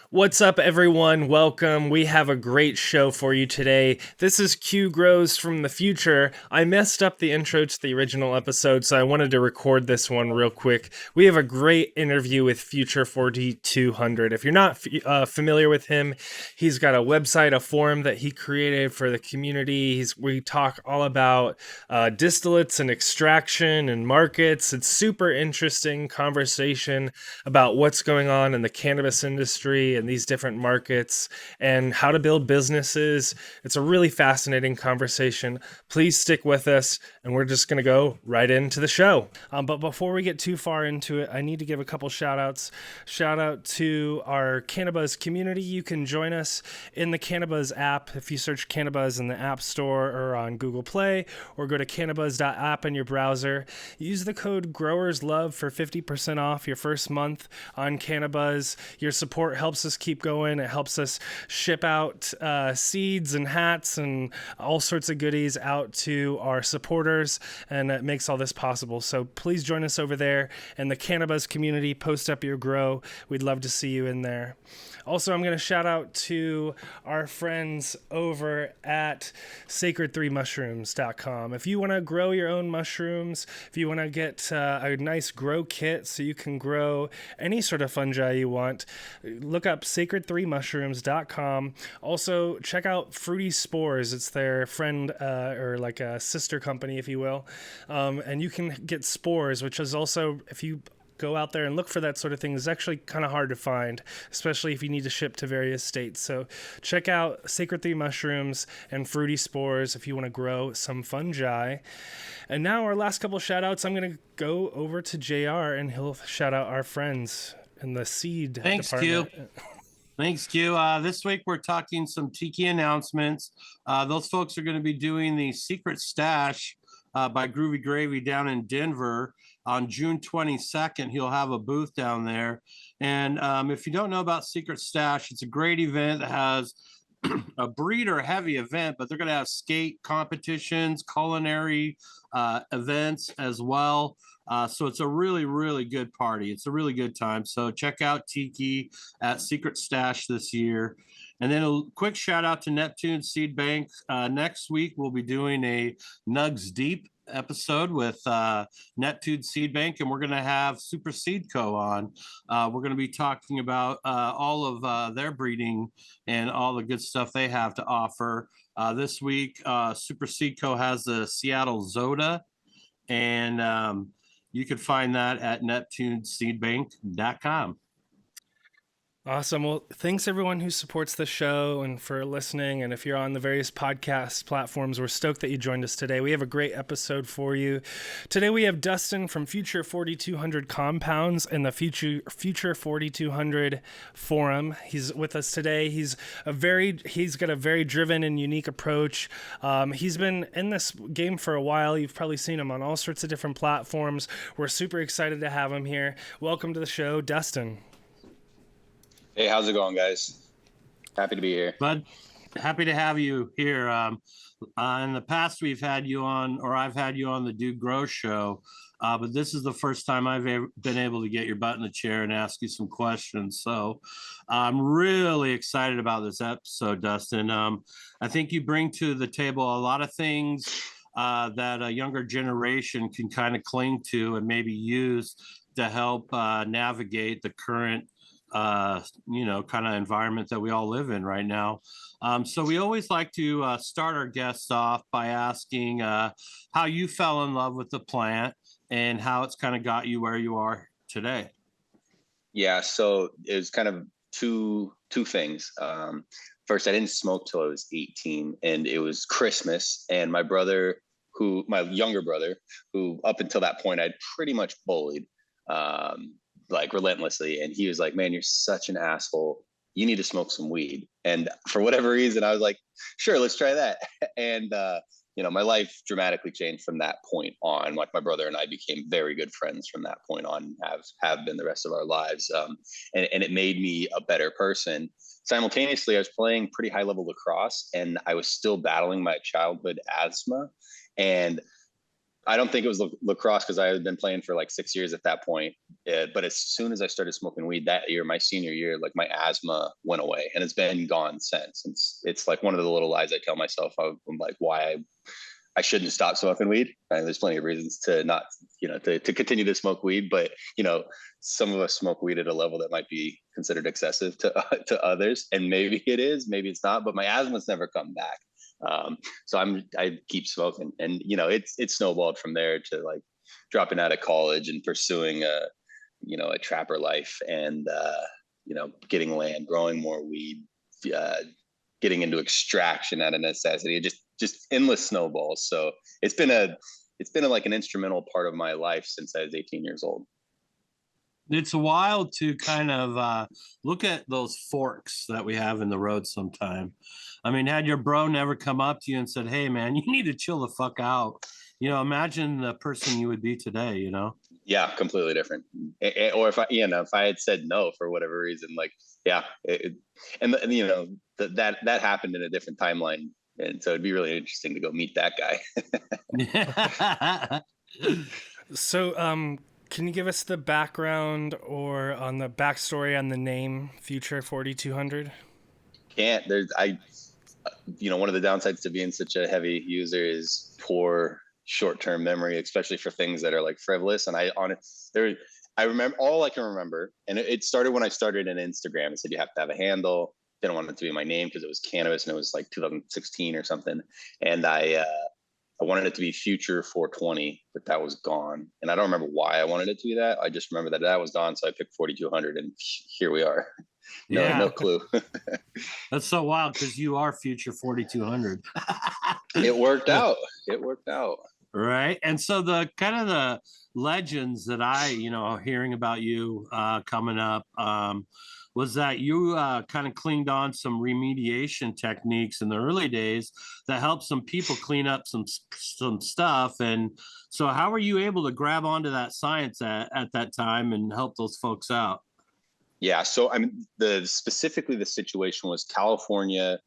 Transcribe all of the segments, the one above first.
What's up, everyone? Welcome. We have a great show for you today. This is Q Grows from the future. I messed up the intro to the original episode, so I wanted to record this one real quick. We have a great interview with Future4200. If you're not familiar with him, he's got a website, a forum that he created for the community. We talk all about distillates and extraction and markets. It's super interesting conversation about what's going on in the cannabis industry and these different markets and how to build businesses. It's a really fascinating conversation. Please stick with us, and we're just going to go right into the show. But before we get too far into it, I need to give a couple shout outs. Shout out to our Cannabis community. You can join us in the Cannabis app if you search Cannabis in the App Store or on Google Play, or go to cannabis.app in your browser. Use the code GROWERSLOVE for 50% off your first month on Cannabis. Your support helps us keep going. It helps us ship out seeds and hats and all sorts of goodies out to our supporters, and it makes all this possible. So please join us over there in the Cannabis community. Post up your grow. We'd love to see you in there. Also, I'm going to shout out to our friends over at SacredThreeMushrooms.com. If you want to grow your own mushrooms, if you want to get a nice grow kit so you can grow any sort of fungi you want, look up SacredThreeMushrooms.com. Also, check out Fruity Spores. It's their friend or like a sister company, if you will. And you can get spores, which is also, if you go out there and look for that sort of thing, is actually kind of hard to find, especially if you need to ship to various states. So check out Sacred Three Mushrooms and Fruity Spores if you want to grow some fungi. And now our last couple shout outs, I'm going to go over to JR and he'll shout out our friends in the seed Thanks, department. Q. Thanks, Q. This week we're talking some Tiki announcements. Those folks are going to be doing the Secret Stash by Groovy Gravy down in Denver on June 22nd. He'll have a booth down there. And if you don't know about Secret Stash, it's a great event that has a breeder heavy event, but they're going to have skate competitions, culinary events as well. So it's a really, really good party. It's a really good time. So check out Tiki at Secret Stash this year. And then a quick shout out to NeptuneSeedbank. Next week, we'll be doing a Nugs Deep episode with NeptuneSeedbank, and we're going to have Super Seed Co. on. We're going to be talking about all of their breeding and all the good stuff they have to offer. This week, Super Seed Co. has the Seattle Zoda, and you can find that at NeptuneSeedbank.com. Awesome. Well, thanks everyone who supports the show and for listening. And if you're on the various podcast platforms, we're stoked that you joined us today. We have a great episode for you. Today we have Dustin from Future4200 Compounds and the Future4200 Forum. He's with us today. He's got a very driven and unique approach. He's been in this game for a while. You've probably seen him on all sorts of different platforms. We're super excited to have him here. Welcome to the show, Dustin. Hey, how's it going, guys? Happy to be here. Bud, happy to have you here. In the past, we've had you on, or I've had you on the Dude Grow show, but this is the first time I've been able to get your butt in the chair and ask you some questions. So I'm really excited about this episode, Dustin. I think you bring to the table a lot of things that a younger generation can kind of cling to and maybe use to help navigate the current kind of environment that we all live in right now. So we always like to start our guests off by asking how you fell in love with the plant and how it's kind of got you where you are today. Yeah, so it was kind of two things. First, I didn't smoke till I was 18, and it was Christmas, and my younger brother, who up until that point I'd pretty much bullied, like relentlessly, and he was like, "Man, you're such an asshole. You need to smoke some weed." And for whatever reason, I was like, "Sure, let's try that." And my life dramatically changed from that point on. Like, my brother and I became very good friends from that point on, have been the rest of our lives. And it made me a better person. Simultaneously, I was playing pretty high level lacrosse, and I was still battling my childhood asthma. And I don't think it was lacrosse because I had been playing for like 6 years at that point. But as soon as I started smoking weed that year, my senior year, like my asthma went away, and it's been gone since. It's like one of the little lies I tell myself. I'm like, why I shouldn't stop smoking weed. And there's plenty of reasons to not, to continue to smoke weed. But, some of us smoke weed at a level that might be considered excessive to others. And maybe it is, maybe it's not, but my asthma's never come back. So I keep smoking, and, it snowballed from there to like dropping out of college and pursuing a trapper life, and, getting land, growing more weed, getting into extraction out of necessity, just endless snowballs. So it's been like an instrumental part of my life since I was 18 years old. It's wild to kind of look at those forks that we have in the road sometime. I mean, had your bro never come up to you and said, hey, man, you need to chill the fuck out. Imagine the person you would be today, Yeah, completely different. Or if I had said no for whatever reason, like, yeah. That happened in a different timeline. And so it'd be really interesting to go meet that guy. So, can you give us the background or on the backstory on the name Future4200? Can't. One of the downsides to being such a heavy user is poor short-term memory, especially for things that are like frivolous. And I remember all I can remember, and it started when I started an Instagram. It said you have to have a handle. Didn't want it to be my name because it was cannabis, and it was like 2016 or something. And I wanted it to be Future420, but that was gone. And I don't remember why I wanted it to be that. I just remember that was gone. So I picked 4200, and here we are. No clue. That's so wild because you are Future4200. It worked out. Right. And so the kind of the legends that I, hearing about you coming up, was that you kind of cleaned on some remediation techniques in the early days that helped some people clean up some stuff. And so how were you able to grab onto that science at that time and help those folks out? Yeah. So specifically the situation was California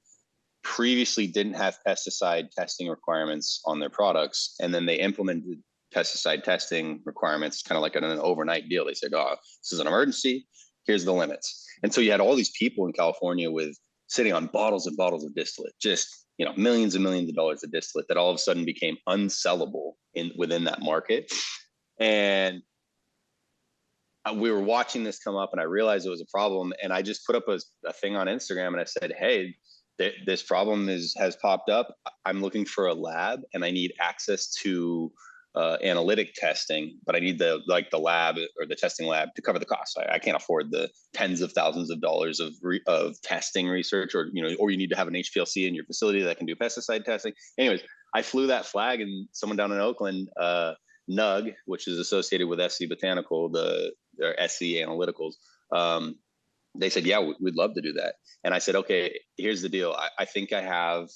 previously didn't have pesticide testing requirements on their products. And then they implemented pesticide testing requirements kind of like an overnight deal. They said, oh, this is an emergency. Here's the limits. And so you had all these people in California sitting on bottles and bottles of distillate, just, millions and millions of dollars of distillate that all of a sudden became unsellable within that market. And we were watching this come up, and I realized it was a problem. And I just put up a thing on Instagram, and I said, hey, this problem has popped up. I'm looking for a lab, and I need access to analytic testing, but I need the lab or the testing lab to cover the cost. I can't afford the tens of thousands of dollars of testing research, or you need to have an HPLC in your facility that can do pesticide testing. Anyways, I flew that flag, and someone down in Oakland, NUG, which is associated with SC Botanical, or SC Analyticals, they said, yeah, we'd love to do that. And I said, okay, here's the deal. I think I have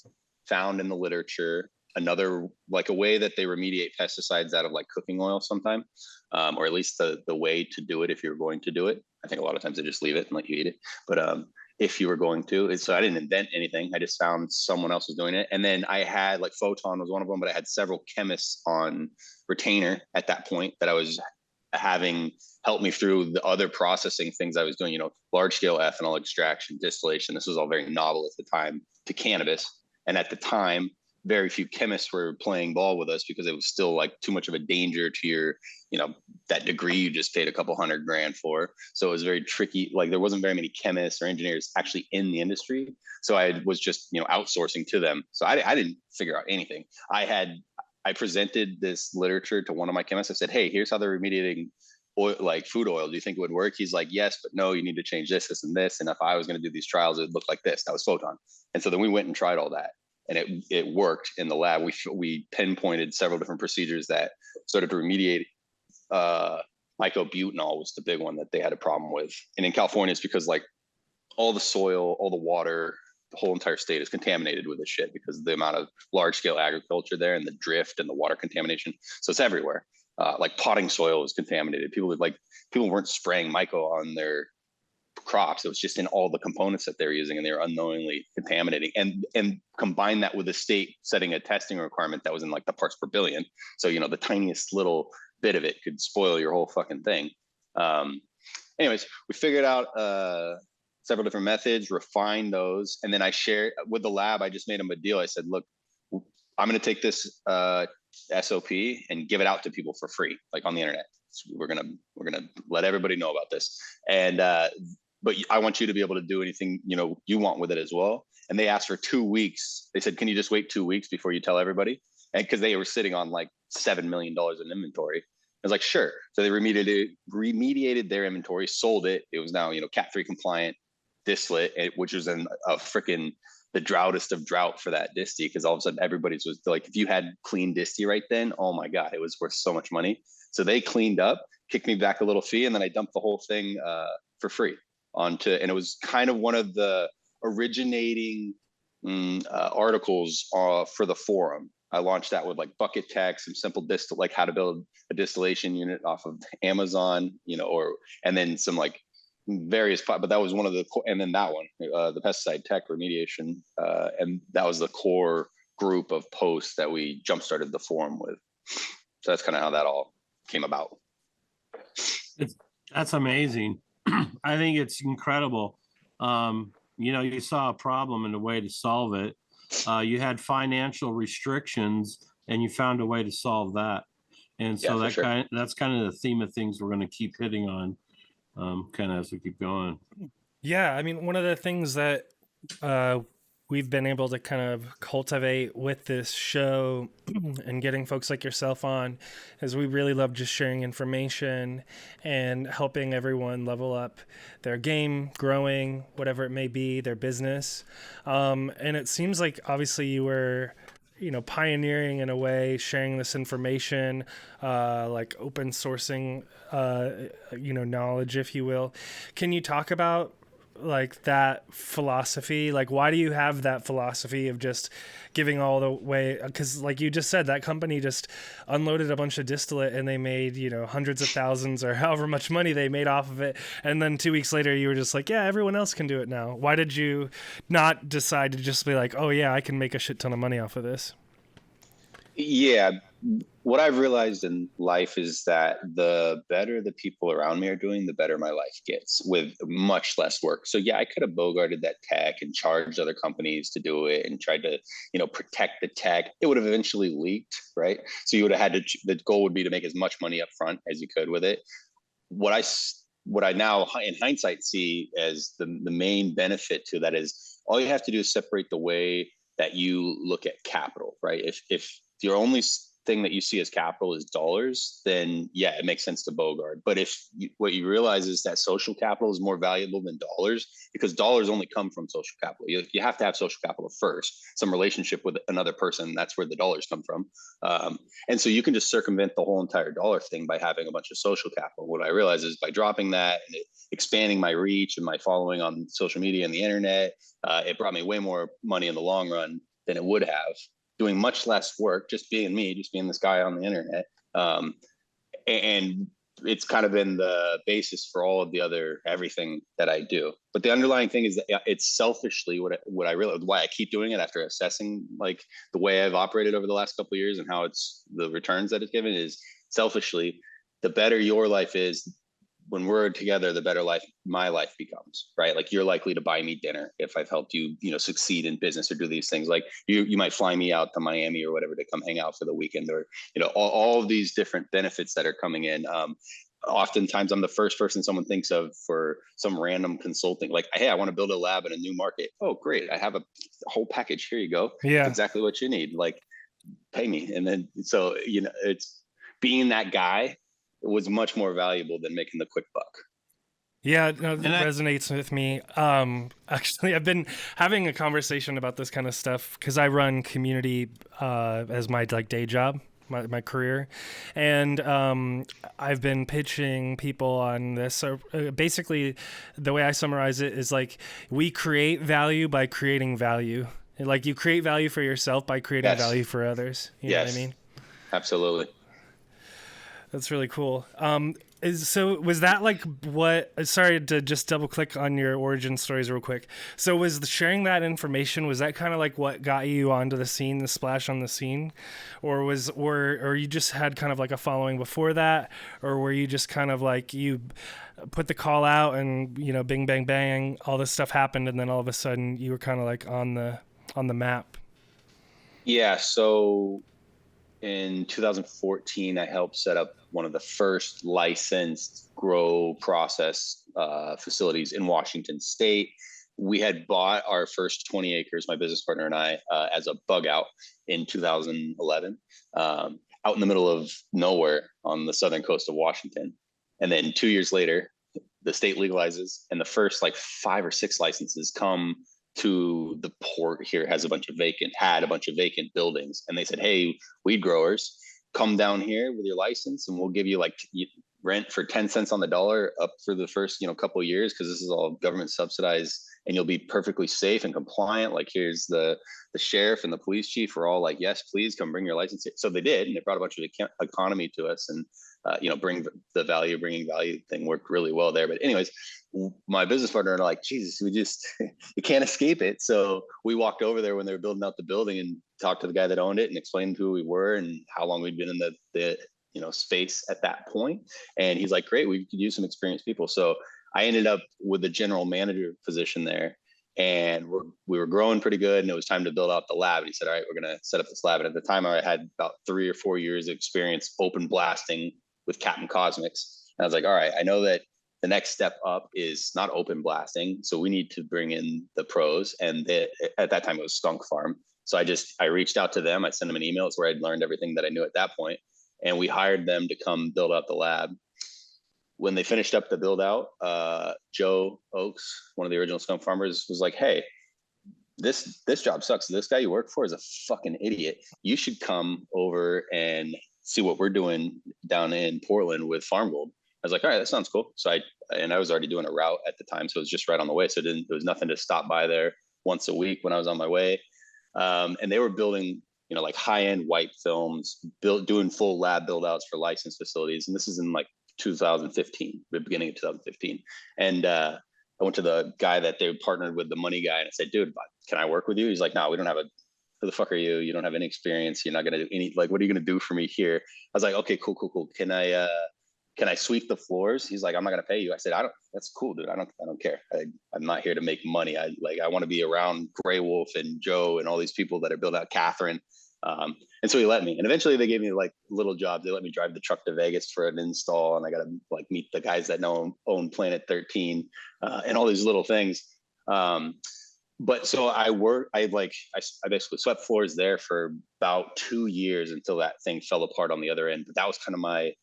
found in the literature another, like, a way that they remediate pesticides out of like cooking oil sometime, or at least the way to do it if you're going to do it. I think a lot of times they just leave it and let you eat it. But if you were going to, so I didn't invent anything. I just found someone else was doing it. And then I had, like, Photon was one of them, but I had several chemists on retainer at that point that I was having help me through the other processing things I was doing, large scale ethanol extraction, distillation. This was all very novel at the time to cannabis. And at the time, very few chemists were playing ball with us because it was still like too much of a danger to your, that degree you just paid a couple $100,000 for. So it was very tricky. Like, there wasn't very many chemists or engineers actually in the industry. So I was just, outsourcing to them. So I didn't figure out anything. I presented this literature to one of my chemists. I said, hey, here's how they're remediating oil, like food oil. Do you think it would work? He's like, yes, but no, you need to change this, this, and this. And if I was going to do these trials, it would look like this. That was Photon. And so then we went and tried all that. And it worked in the lab. We pinpointed several different procedures that started to remediate. Mycobutanol was the big one that they had a problem with. And in California, it's because, like, all the soil, all the water, the whole entire state is contaminated with this shit because of the amount of large scale agriculture there and the drift and the water contamination. So it's everywhere. Like, potting soil is contaminated. People weren't spraying myco on their crops. It was just in all the components that they're using, and they were unknowingly contaminating. And combine that with the state setting a testing requirement that was in like the parts per billion. So, you know, the tiniest little bit of it could spoil your whole fucking thing. Anyways, we figured out several different methods, refined those, and then I shared with the lab. I just made them a deal. I said, look, I'm going to take this SOP and give it out to people for free, like on the internet. So we're gonna let everybody know about this, and but I want you to be able to do anything, you know, you want with it as well. And they asked for 2 weeks. They said, can you just wait 2 weeks before you tell everybody? And because they were sitting on like $7 million in inventory. I was like, sure. So they remediated their inventory, sold it. It was now, you know, Cat 3 compliant distillate, which was in a freaking the droughtest of drought for that disty, because all of a sudden everybody's was like, if you had clean disty right then, oh my God, it was worth so much money. So they cleaned up, kicked me back a little fee, and then I dumped the whole thing for free onto, and it was kind of one of the originating articles for the forum. I launched that with like bucket text, some simple like how to build a distillation unit off of Amazon, you know, and then some like various, but that was one of the, and then that one, the pesticide tech remediation, and that was the core group of posts that we jump started the forum with. So that's kind of how that all came about. That's amazing. I think it's incredible. You know, you saw a problem and a way to solve it. You had financial restrictions and you found a way to solve that. And so that's kind of the theme of things we're going to keep hitting on, kind of as we keep going. Yeah, I mean, one of the things that we've been able to kind of cultivate with this show and getting folks like yourself on is we really love just sharing information and helping everyone level up their game, growing, whatever it may be, their business. And it seems like obviously you were, you know, pioneering in a way, sharing this information, like open sourcing, you know, knowledge, if you will. Can you talk about like that philosophy? Like, why do you have that philosophy of just giving all the way? Because like you just said, that company just unloaded a bunch of distillate and they made, you know, hundreds of thousands or however much money they made off of it. And then 2 weeks later you were just like, yeah, everyone else can do it now. Why did you not decide to just be like, oh yeah, I can make a shit ton of money off of this? Yeah. What I've realized in life is that the better the people around me are doing, the better my life gets with much less work. So yeah, I could have bogarted that tech and charged other companies to do it and tried to, you know, protect the tech. It would have eventually leaked, right? So you would have had to, the goal would be to make as much money up front as you could with it. What I now in hindsight see as the main benefit to that is all you have to do is separate the way that you look at capital, right? If your only thing that you see as capital is dollars, then yeah, it makes sense to bogart. But what you realize is that social capital is more valuable than dollars, because dollars only come from social capital. You have to have social capital first, some relationship with another person. That's where the dollars come from. And so you can just circumvent the whole entire dollar thing by having a bunch of social capital. What I realize is by dropping that and expanding my reach and my following on social media and the internet, it brought me way more money in the long run than it would have, doing much less work, just being me, just being this guy on the internet. And it's kind of been the basis for all of the other, everything that I do. But the underlying thing is that it's selfishly what I realize, why I keep doing it after assessing like the way I've operated over the last couple of years and how it's the returns that it's given is selfishly, the better your life is, when we're together, the better my life becomes, right? Like you're likely to buy me dinner if I've helped you, you know, succeed in business or do these things. Like you might fly me out to Miami or whatever to come hang out for the weekend, or, you know, all of these different benefits that are coming in. Oftentimes I'm the first person someone thinks of for some random consulting, like, hey, I want to build a lab in a new market. Oh, great. I have a whole package. Here you go. Yeah. That's exactly what you need. Like, pay me. And then, so, you know, it's being that guy was much more valuable than making the quick buck. Yeah, no, that resonates with me. Actually, I've been having a conversation about this kind of stuff because I run community as my like day job, my career, and I've been pitching people on this. So basically, the way I summarize it is like we create value by creating value. Like you create value for yourself by creating value for others. You know what I mean? Absolutely. That's really cool. So was that like what? Sorry to just double click on your origin stories real quick. So was sharing that information, was that kind of like what got you onto the scene, the splash on the scene, or you just had kind of like a following before that, or were you just kind of like you put the call out and bing bang bang, all this stuff happened, and then all of a sudden you were kind of like on the map? Yeah. So in 2014, I helped set up one of the first licensed grow process facilities in Washington State. We had bought our first 20 acres, my business partner and I, as a bug out in 2011, out in the middle of nowhere on the southern coast of Washington. And then 2 years later, the state legalizes, and the first like 5 or 6 licenses come to the port here had a bunch of vacant buildings, and they said, hey, weed growers, come down here with your license and we'll give you like rent for 10 cents on the dollar up for the first couple of years, because this is all government subsidized, and you'll be perfectly safe and compliant. Like, here's the sheriff and the police chief are all like, yes, please come bring your license. So they did, and it brought a bunch of economy to us, and bringing value thing worked really well there. But anyways, my business partner and I are like, Jesus, you can't escape it. So we walked over there when they were building out the building and talked to the guy that owned it and explained who we were and how long we'd been in the space at that point. And he's like, great, we could use some experienced people. So I ended up with the general manager position there, and we were growing pretty good, and it was time to build out the lab. And he said, all right, we're going to set up this lab. And at the time I had about 3 or 4 years of experience open blasting with Captain Cosmics. And I was like, all right, I know that the next step up is not open blasting, so we need to bring in the pros. And at that time it was Skunk Farm. So I reached out to them. I sent them an email. It's where I'd learned everything that I knew at that point. And we hired them to come build out the lab. When they finished up the build out, Joe Oakes, one of the original Skunk Farmers, was like, hey, this job sucks. This guy you work for is a fucking idiot. You should come over and see what we're doing down in Portland with Farm Gold. I was like, all right, that sounds cool. So I was already doing a route at the time, so it was just right on the way. So there was nothing to stop by there once a week when I was on my way. And they were building, like high-end white films, doing full lab build outs for licensed facilities. And this is in like 2015, the beginning of 2015. And I went to the guy that they partnered with, the money guy, and I said, dude, can I work with you? He's like, no, we don't have who the fuck are you? You don't have any experience. You're not going to do any, like, what are you going to do for me here? I was like, okay, cool. Can I sweep the floors? He's like, I'm not going to pay you. I said, that's cool, dude. I don't care. I'm not here to make money. I want to be around Gray Wolf and Joe and all these people that are building out Catherine. And so he let me, and eventually they gave me like little jobs. They let me drive the truck to Vegas for an install, and I got to like meet the guys that own Planet 13, and all these little things. But so I basically swept floors there for about 2 years until that thing fell apart on the other end. But that was kind of my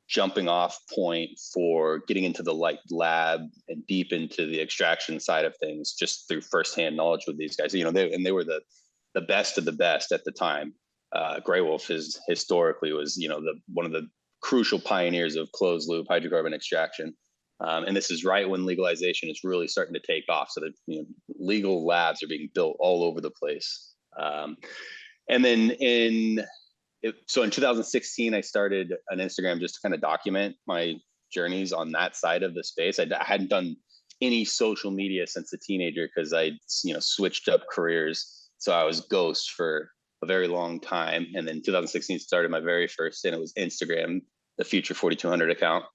jumping off point for getting into the lab and deep into the extraction side of things, just through firsthand knowledge with these guys. They were the best of the best at the time. Gray Wolf historically was, one of the crucial pioneers of closed loop hydrocarbon extraction. And this is right when legalization is really starting to take off. So that legal labs are being built all over the place. And then in 2016, I started an Instagram just to kind of document my journeys on that side of the space. I hadn't done any social media since a teenager because I switched up careers. So I was ghost for a very long time. And then 2016 started my very first, and it was Instagram, the Future4200 account.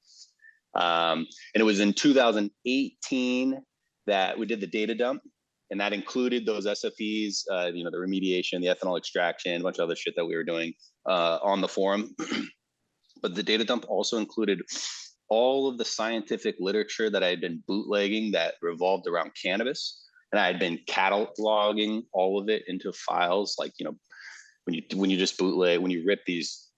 And it was in 2018 that we did the data dump, and that included those SFEs, the remediation, the ethanol extraction, a bunch of other shit that we were doing on the forum. But the data dump also included all of the scientific literature that I had been bootlegging that revolved around cannabis. And I had been cataloging all of it into files. Like, when you just bootleg, when you rip these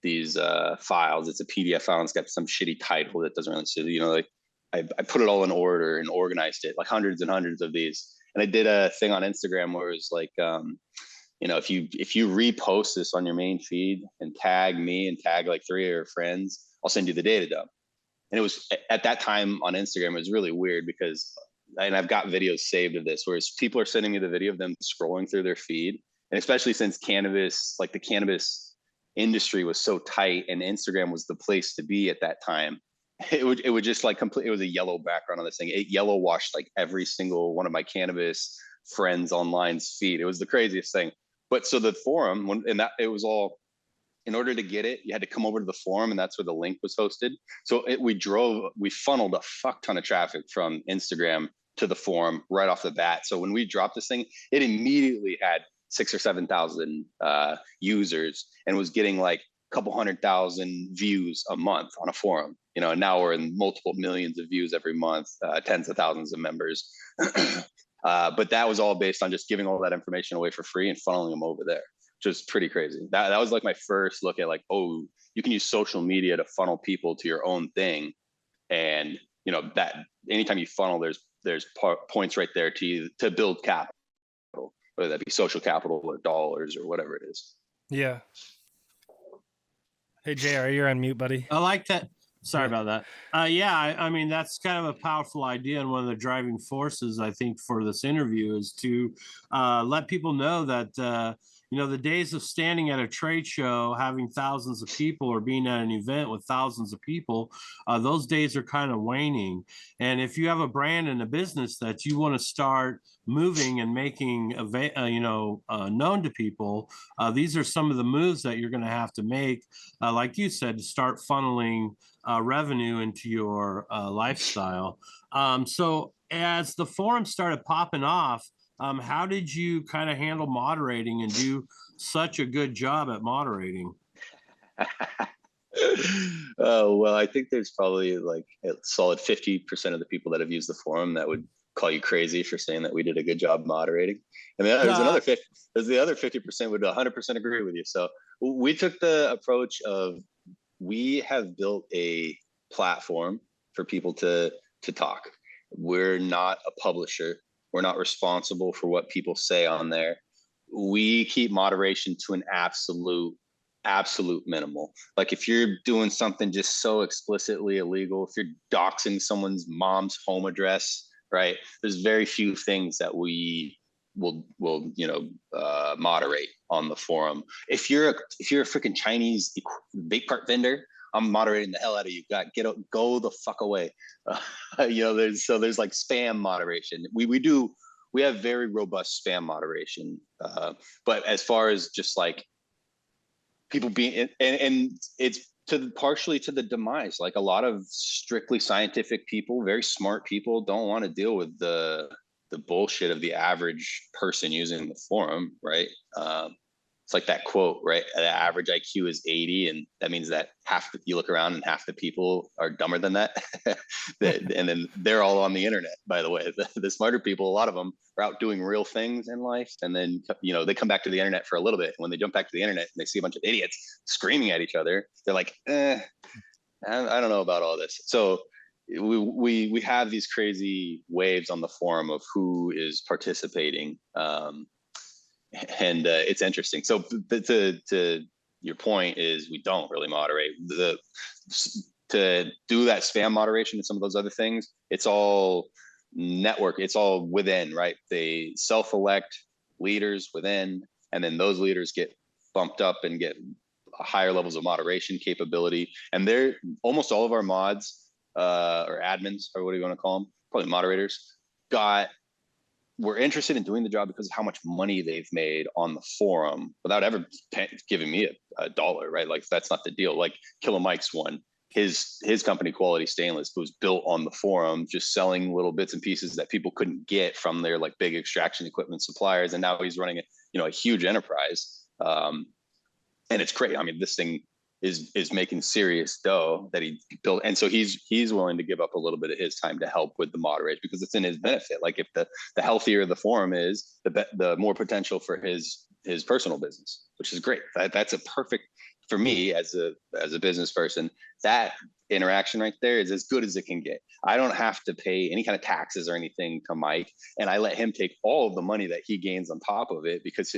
files, it's a PDF file and it's got some shitty title that doesn't really suit. I put it all in order and organized it, like hundreds and hundreds of these. And I did a thing on Instagram where it was like, if you repost this on your main feed and tag me and tag like 3 of your friends, I'll send you the data dump. And it was at that time on Instagram, it was really weird because, and I've got videos saved of this, whereas people are sending me the video of them scrolling through their feed. And especially since cannabis, like the cannabis industry was so tight and Instagram was the place to be at that time, it would just like it was a yellow background on this thing. It yellow washed like every single one of my cannabis friends online's feed. It was the craziest thing. But so the forum, it was all, in order to get it, you had to come over to the forum, and that's where the link was hosted. So we funneled a fuck ton of traffic from Instagram to the forum right off the bat. So when we dropped this thing, it immediately had 6,000 or 7,000 users and was getting like a couple 100,000 views a month on a forum. And now we're in multiple millions of views every month, tens of thousands of members. But that was all based on just giving all that information away for free and funneling them over there, which was pretty crazy. That was like my first look at like, oh, you can use social media to funnel people to your own thing. And that anytime you funnel, there's points right there to build capital, whether that be social capital or dollars or whatever it is. Yeah. Hey, JR, you're on mute, buddy. I like that. Sorry about that. I mean, that's kind of a powerful idea. And one of the driving forces, I think, for this interview is to let people know that, the days of standing at a trade show, having thousands of people, or being at an event with thousands of people, those days are kind of waning. And if you have a brand and a business that you want to start moving and making, known to people, these are some of the moves that you're going to have to make, like you said, to start funneling revenue into your lifestyle. So as the forum started popping off, how did you kind of handle moderating and do such a good job at moderating? Oh, well, I think there's probably like a solid 50% of the people that have used the forum that would call you crazy for saying that we did a good job moderating. And then there's the other 50% would 100% agree with you. So we took the approach of, we have built a platform for people to talk. We're not a publisher. We're not responsible for what people say on there. We keep moderation to an absolute minimal. Like if you're doing something just so explicitly illegal, if you're doxing someone's mom's home address, right? There's very few things that we will moderate on the forum. If you're a freaking Chinese vape cart vendor, I'm moderating the hell out of you. Go the fuck away. There's like spam moderation. We have very robust spam moderation. But as far as just like people being, and it's partially to the demise, like a lot of strictly scientific people, very smart people, don't want to deal with the bullshit of the average person using the forum, right? It's like that quote, right? The average IQ is 80, and that means that you look around and half the people are dumber than that. And then they're all on the internet, by the way. The smarter people, a lot of them are out doing real things in life, and then they come back to the internet for a little bit. When they jump back to the internet and they see a bunch of idiots screaming at each other, they're like, I don't know about all this. So we have these crazy waves on the forum of who is participating. And it's interesting. So to your point is, we don't really moderate. To do that spam moderation and some of those other things, it's all network. It's all within, right? They self-elect leaders within, and then those leaders get bumped up and get higher levels of moderation capability. And they're almost all of our mods or admins, or what do you want to call them? Probably moderators, were interested in doing the job because of how much money they've made on the forum without ever giving me a dollar, right? Like that's not the deal. Like Killer Mike's one, his company Quality Stainless was built on the forum, just selling little bits and pieces that people couldn't get from their like big extraction equipment suppliers. And now he's running a huge enterprise. And it's great. I mean, this thing is making serious dough that he built, and so he's willing to give up a little bit of his time to help with the moderation because it's in his benefit. Like if the healthier the forum is, the more potential for his personal business, which is great. That's a perfect, for me as a business person, that interaction right there is as good as it can get. I don't have to pay any kind of taxes or anything to Mike, and I let him take all of the money that he gains on top of it because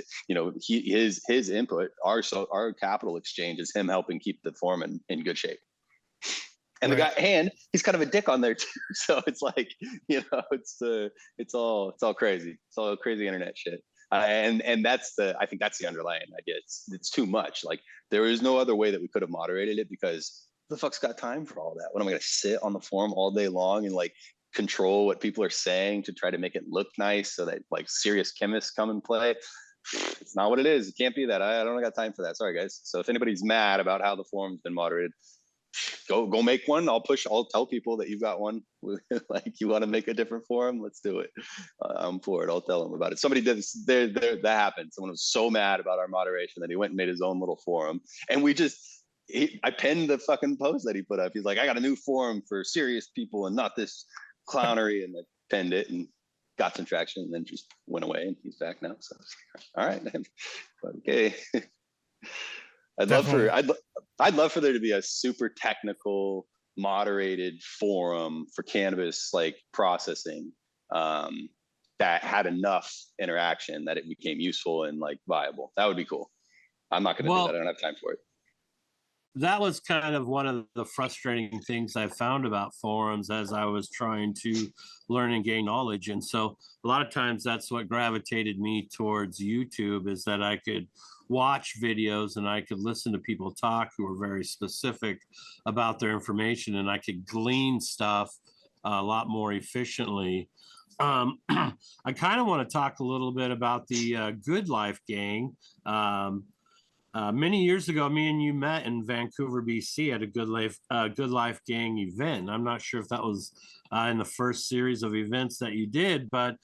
his input, our capital exchange is him helping keep the forum in good shape. And right. He's kind of a dick on there too. So it's like, it's all crazy. It's all crazy internet shit. And that's I think that's the underlying idea. It's too much. Like there is no other way that we could have moderated it, because who the fuck's got time for all that? What am I going to sit on the forum all day long and like control what people are saying to try to make it look nice so that like serious chemists come and play? It's not what it is. It can't be that. I don't got time for that. Sorry, guys. So if anybody's mad about how the forum's been moderated, go make one. I'll tell people that you've got one. Like, you want to make a different forum? Let's do it. I'm for it. I'll tell them about it. Somebody did this. That happened. Someone was so mad about our moderation that he went and made his own little forum. And I pinned the fucking post that he put up. He's like, I got a new forum for serious people and not this clownery. And I pinned it and got some traction, and then just went away, and he's back now. So, all right, man. Okay. I'd love for there to be a super technical, moderated forum for cannabis like processing that had enough interaction that it became useful and like viable. That would be cool. I'm not going to do that. I don't have time for it. That was kind of one of the frustrating things I found about forums as I was trying to learn and gain knowledge. And so a lot of times that's what gravitated me towards YouTube, is that I could watch videos and I could listen to people talk who were very specific about their information, and I could glean stuff a lot more efficiently. I kind of want to talk a little bit about the Good Life Gang. Many years ago, me and you met in Vancouver, BC at a Good Life Gang event. I'm not sure if that was in the first series of events that you did, but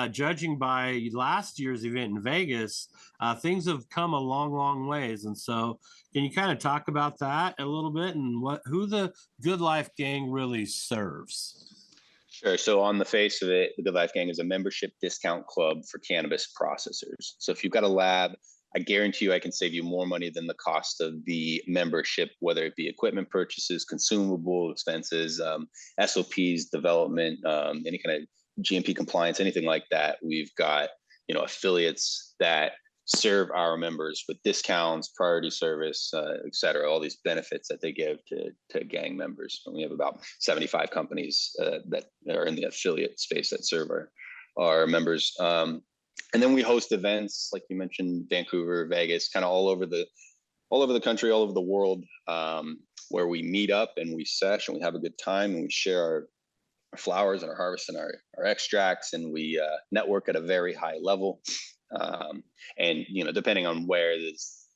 judging by last year's event in Vegas, things have come a long ways. And so can you kind of talk about that a little bit, and who the Good Life Gang really serves? Sure. So on the face of it, the Good Life Gang is a membership discount club for cannabis processors. So if you've got a lab, I guarantee you I can save you more money than the cost of the membership, whether it be equipment purchases, consumable expenses, SOPs, development, any kind of GMP compliance, anything like that. We've got, affiliates that serve our members with discounts, priority service, et cetera, all these benefits that they give to gang members. And we have about 75 companies that are in the affiliate space that serve our members. And then we host events, like you mentioned, Vancouver, Vegas, kind of all over the country, all over the world, where we meet up and we sesh and we have a good time, and we share our flowers and our harvests and our extracts, and we network at a very high level. And depending on where it is,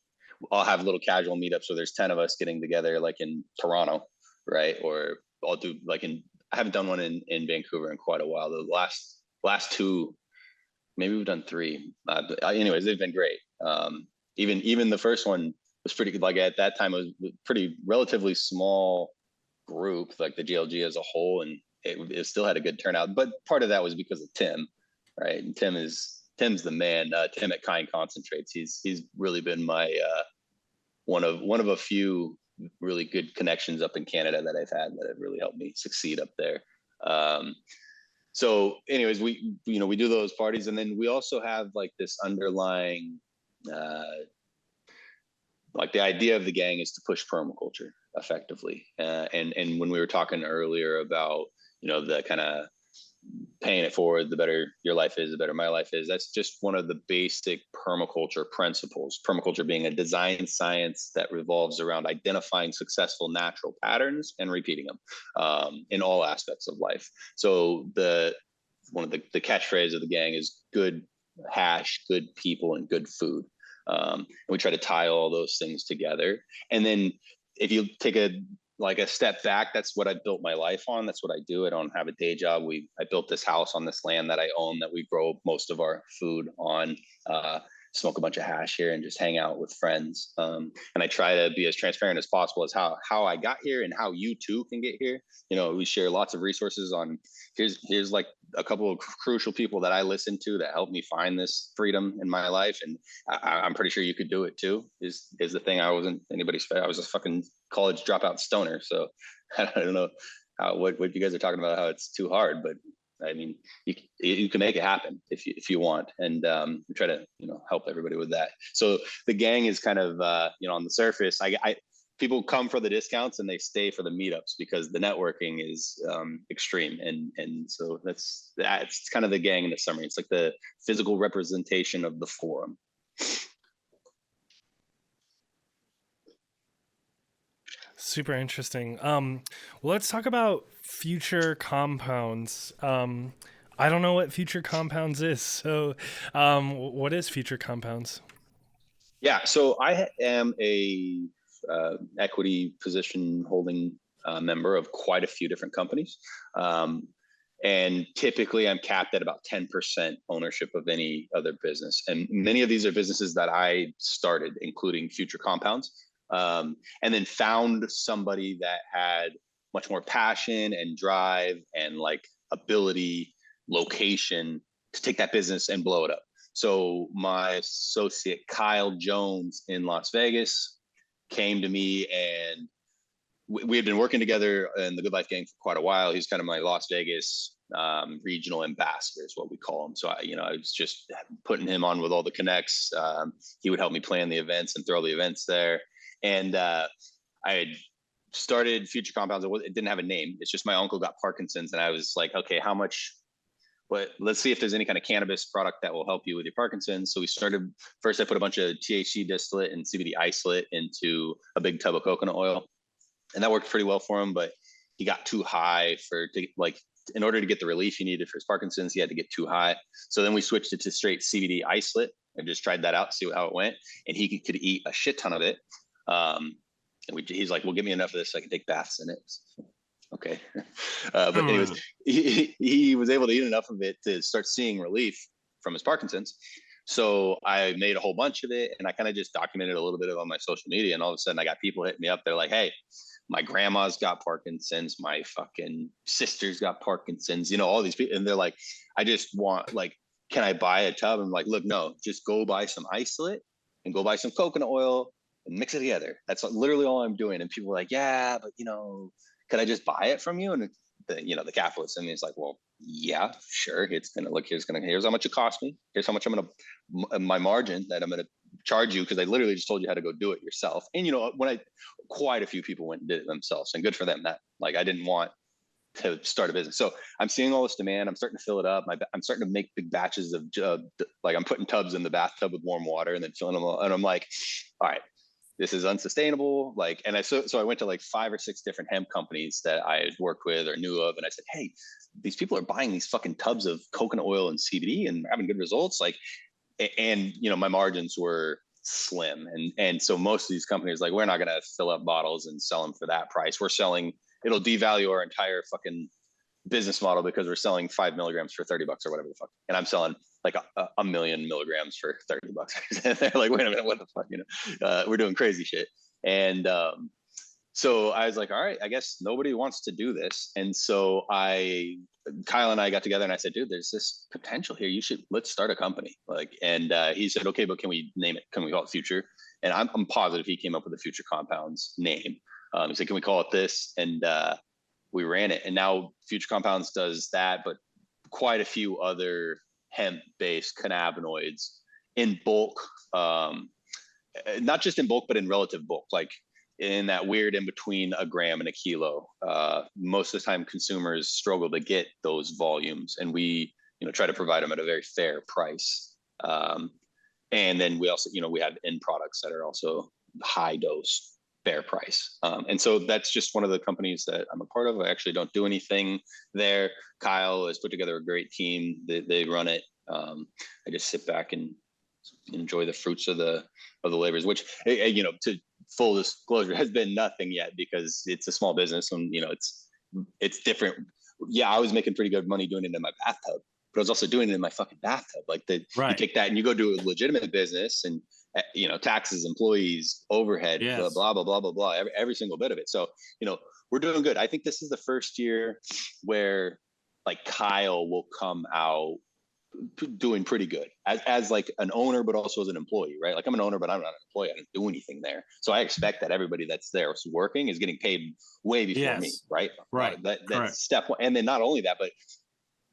I'll have little casual meetups where there's 10 of us getting together, like in Toronto, right? Or I'll do I haven't done one in Vancouver in quite a while. The last two. Maybe we've done 3. But anyways, they've been great. Even the first one was pretty good. Like at that time, it was a pretty relatively small group, like the GLG as a whole, and it still had a good turnout. But part of that was because of Tim, right? And Tim's the man. Tim at Kind Concentrates. He's really been my one of a few really good connections up in Canada that I've had that have really helped me succeed up there. So anyways, we do those parties, and then we also have like this underlying, like the idea of the gang is to push permaculture effectively. And when we were talking earlier about, the kind of paying it forward, the better your life is, the better my life is. That's just one of the basic permaculture principles. Permaculture being a design science that revolves around identifying successful natural patterns and repeating them in all aspects of life. So one of the catchphrase of the gang is good hash, good people, and good food. And we try to tie all those things together. And then if you take a step back, that's what I built my life on. That's what I do. I don't have a day job. I built this house on this land that I own, that we grow most of our food on, smoke a bunch of hash here and just hang out with friends. And I try to be as transparent as possible as how I got here and how you too can get here. We share lots of resources on here's like a couple of crucial people that I listen to that helped me find this freedom in my life. And I'm pretty sure you could do it too, is the thing. I wasn't anybody's, I was a fucking college dropout stoner. So I don't know what you guys are talking about, how it's too hard, but I mean, you can make it happen if you want, and we try to help everybody with that. So the gang is kind of on the surface. people come for the discounts and they stay for the meetups because the networking is extreme. And so that's kind of the gang in the summary. It's like the physical representation of the forum. Super interesting. Well, let's talk about future compounds. I don't know what future compounds is. So, what is future compounds? Yeah, so I am a equity position holding member of quite a few different companies. And typically I'm capped at about 10% ownership of any other business. And many of these are businesses that I started, including Future Compounds, and then found somebody that had much more passion and drive and like ability, location to take that business and blow it up. So my associate Kyle Jones in Las Vegas came to me, and we had been working together in the Good Life Gang for quite a while. He's kind of my Las Vegas regional ambassador is what we call him. So I was just putting him on with all the connects. He would help me plan the events and throw the events there. And I had started Future Compounds. It didn't have a name. It's just my uncle got Parkinson's, and I was like, okay, how much? But let's see if there's any kind of cannabis product that will help you with your Parkinson's. So we started, first I put a bunch of THC distillate and CBD isolate into a big tub of coconut oil. And that worked pretty well for him, but he got too high in order to get the relief he needed for his Parkinson's, he had to get too high. So then we switched it to straight CBD isolate and just tried that out, see how it went. And he could eat a shit ton of it. And he's like, well, give me enough of this so I can take baths in it. Okay. But anyways, he was able to eat enough of it to start seeing relief from his Parkinson's. So I made a whole bunch of it, and I kind of just documented a little bit of it on my social media. And all of a sudden I got people hitting me up. They're like, hey, my grandma's got Parkinson's. My fucking sister's got Parkinson's, all these people. And they're like, I just want, like, can I buy a tub? I'm like, look, no, just go buy some isolate and go buy some coconut oil and mix it together. That's literally all I'm doing. And people were like, yeah, but could I just buy it from you? And the capitalist in me is like, well, yeah, sure. It's gonna look, here's how much it cost me. Here's how much my margin that I'm gonna charge you, because I literally just told you how to go do it yourself. And quite a few people went and did it themselves, and good for them. That, like, I didn't want to start a business. So I'm seeing all this demand. I'm starting to fill it up. I'm starting to make big batches of like, I'm putting tubs in the bathtub with warm water and then filling them up. And I'm like, all right, this is unsustainable. Like, and so I went to like 5 or 6 different hemp companies that I had worked with or knew of. And I said, hey, these people are buying these fucking tubs of coconut oil and CBD and having good results. Like, and my margins were slim. And so most of these companies, like, we're not going to fill up bottles and sell them for that price. It'll devalue our entire fucking business model because we're selling 5 milligrams for $30 or whatever the fuck. And I'm selling like a million milligrams for $30. And they're like, wait a minute, what the fuck? We're doing crazy shit. And so I was like, all right, I guess nobody wants to do this. And so Kyle and I got together and I said, dude, there's this potential here. Let's start a company. Like, and he said, okay, but can we name it? Can we call it Future? And I'm positive he came up with the Future Compounds name. He said, can we call it this? And we ran it. And now Future Compounds does that, but quite a few other hemp-based cannabinoids in bulk, not just in bulk, but in relative bulk, like in that weird in between a gram and a kilo. Most of the time consumers struggle to get those volumes, and we try to provide them at a very fair price. And then we also, we have end products that are also high dose, fair price. And so that's just one of the companies that I'm a part of. I actually don't do anything there. Kyle has put together a great team. They run it. I just sit back and enjoy the fruits of the labors, which, to full disclosure, has been nothing yet because it's a small business and, it's different. Yeah, I was making pretty good money doing it in my bathtub, but I was also doing it in my fucking bathtub. Like, right. You take that and you go do a legitimate business and, taxes, employees, overhead, yes. blah, blah, blah, blah, blah, every single bit of it. So, we're doing good. I think this is the first year where, like, Kyle will come out doing pretty good as like an owner, but also as an employee, right? Like, I'm an owner, but I'm not an employee. I don't do anything there. So I expect that everybody that's there working is getting paid way before me, right? Right. That's step one. And then not only that, but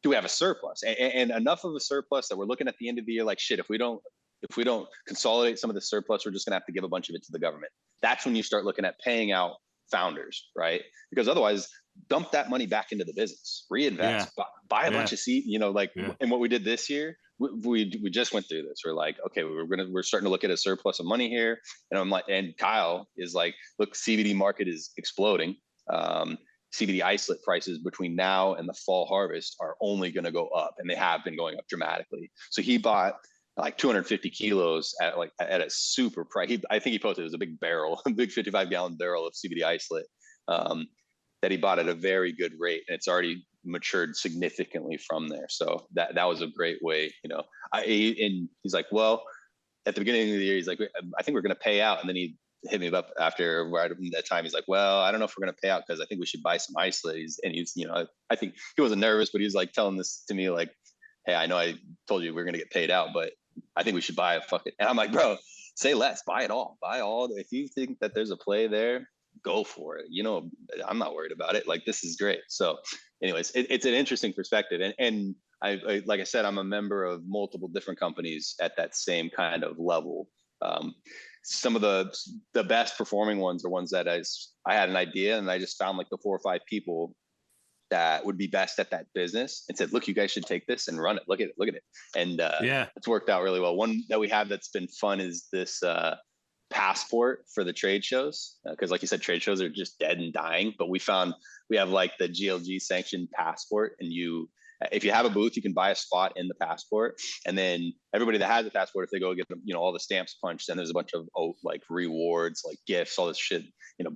do we have a surplus and enough of a surplus that we're looking at the end of the year like, shit, if we don't if we don't consolidate some of the surplus, we're just going to have to give a bunch of it to the government. That's when you start looking at paying out founders, right? Because otherwise, dump that money back into the business, reinvest, buy a bunch of seed, and what we did this year, we just went through this. We're like, okay, we're starting to look at a surplus of money here. And I'm like, and Kyle is like, look, CBD market is exploding. CBD isolate prices between now and the fall harvest are only going to go up, and they have been going up dramatically. So he bought like 250 kilos at a super price. I think he posted it was a big barrel, a big 55-gallon barrel of CBD isolate that he bought at a very good rate, and it's already matured significantly from there. So that was a great way, and he's like, well, at the beginning of the year, he's like, I think we're going to pay out. And then he hit me up after right that time. He's like, well, I don't know if we're going to pay out because I think we should buy some isolate. He's I think he wasn't nervous, but he was like telling this to me like, hey, I know I told you we're going to get paid out, but I think we should buy it. Fuck it. And I'm like, bro, say less, buy it all. Buy all. If you think that there's a play there, go for it. I'm not worried about it. Like, this is great. So anyways, it's an interesting perspective. And I like I said, I'm a member of multiple different companies at that same kind of level. Some of the best performing ones are ones that I had an idea, and I just found like the 4 or 5 people that would be best at that business and said, look, you guys should take this and run it. Look at it. And it's worked out really well. One that we have that's been fun is this passport for the trade shows. Because like you said, trade shows are just dead and dying. But we have like the GLG sanctioned passport, and if you have a booth, you can buy a spot in the passport. And then everybody that has a passport, if they go get them, all the stamps punched, then there's a bunch of like rewards, like gifts, all this shit,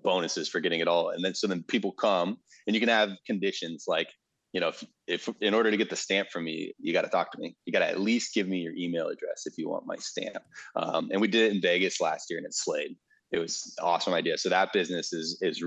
bonuses for getting it all. And then people come, and you can have conditions like, if in order to get the stamp from me, you got to talk to me. You got to at least give me your email address if you want my stamp. And we did it in Vegas last year, and it slayed. It was an awesome idea. So that business is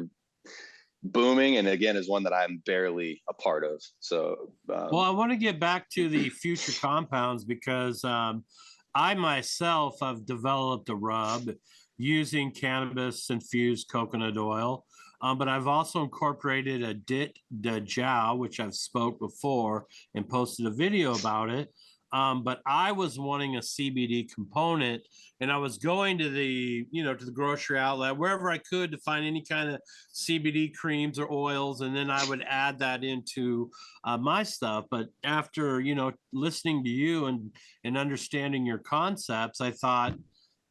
booming, and again is one that I'm barely a part of. So well, I want to get back to the future compounds because I myself have developed a rub using cannabis infused coconut oil, but I've also incorporated a dit de jiao, which I've spoke before and posted a video about it. But I was wanting a CBD component, and I was going to the grocery outlet, wherever I could, to find any kind of CBD creams or oils. And then I would add that into my stuff. But after, listening to you and understanding your concepts, I thought,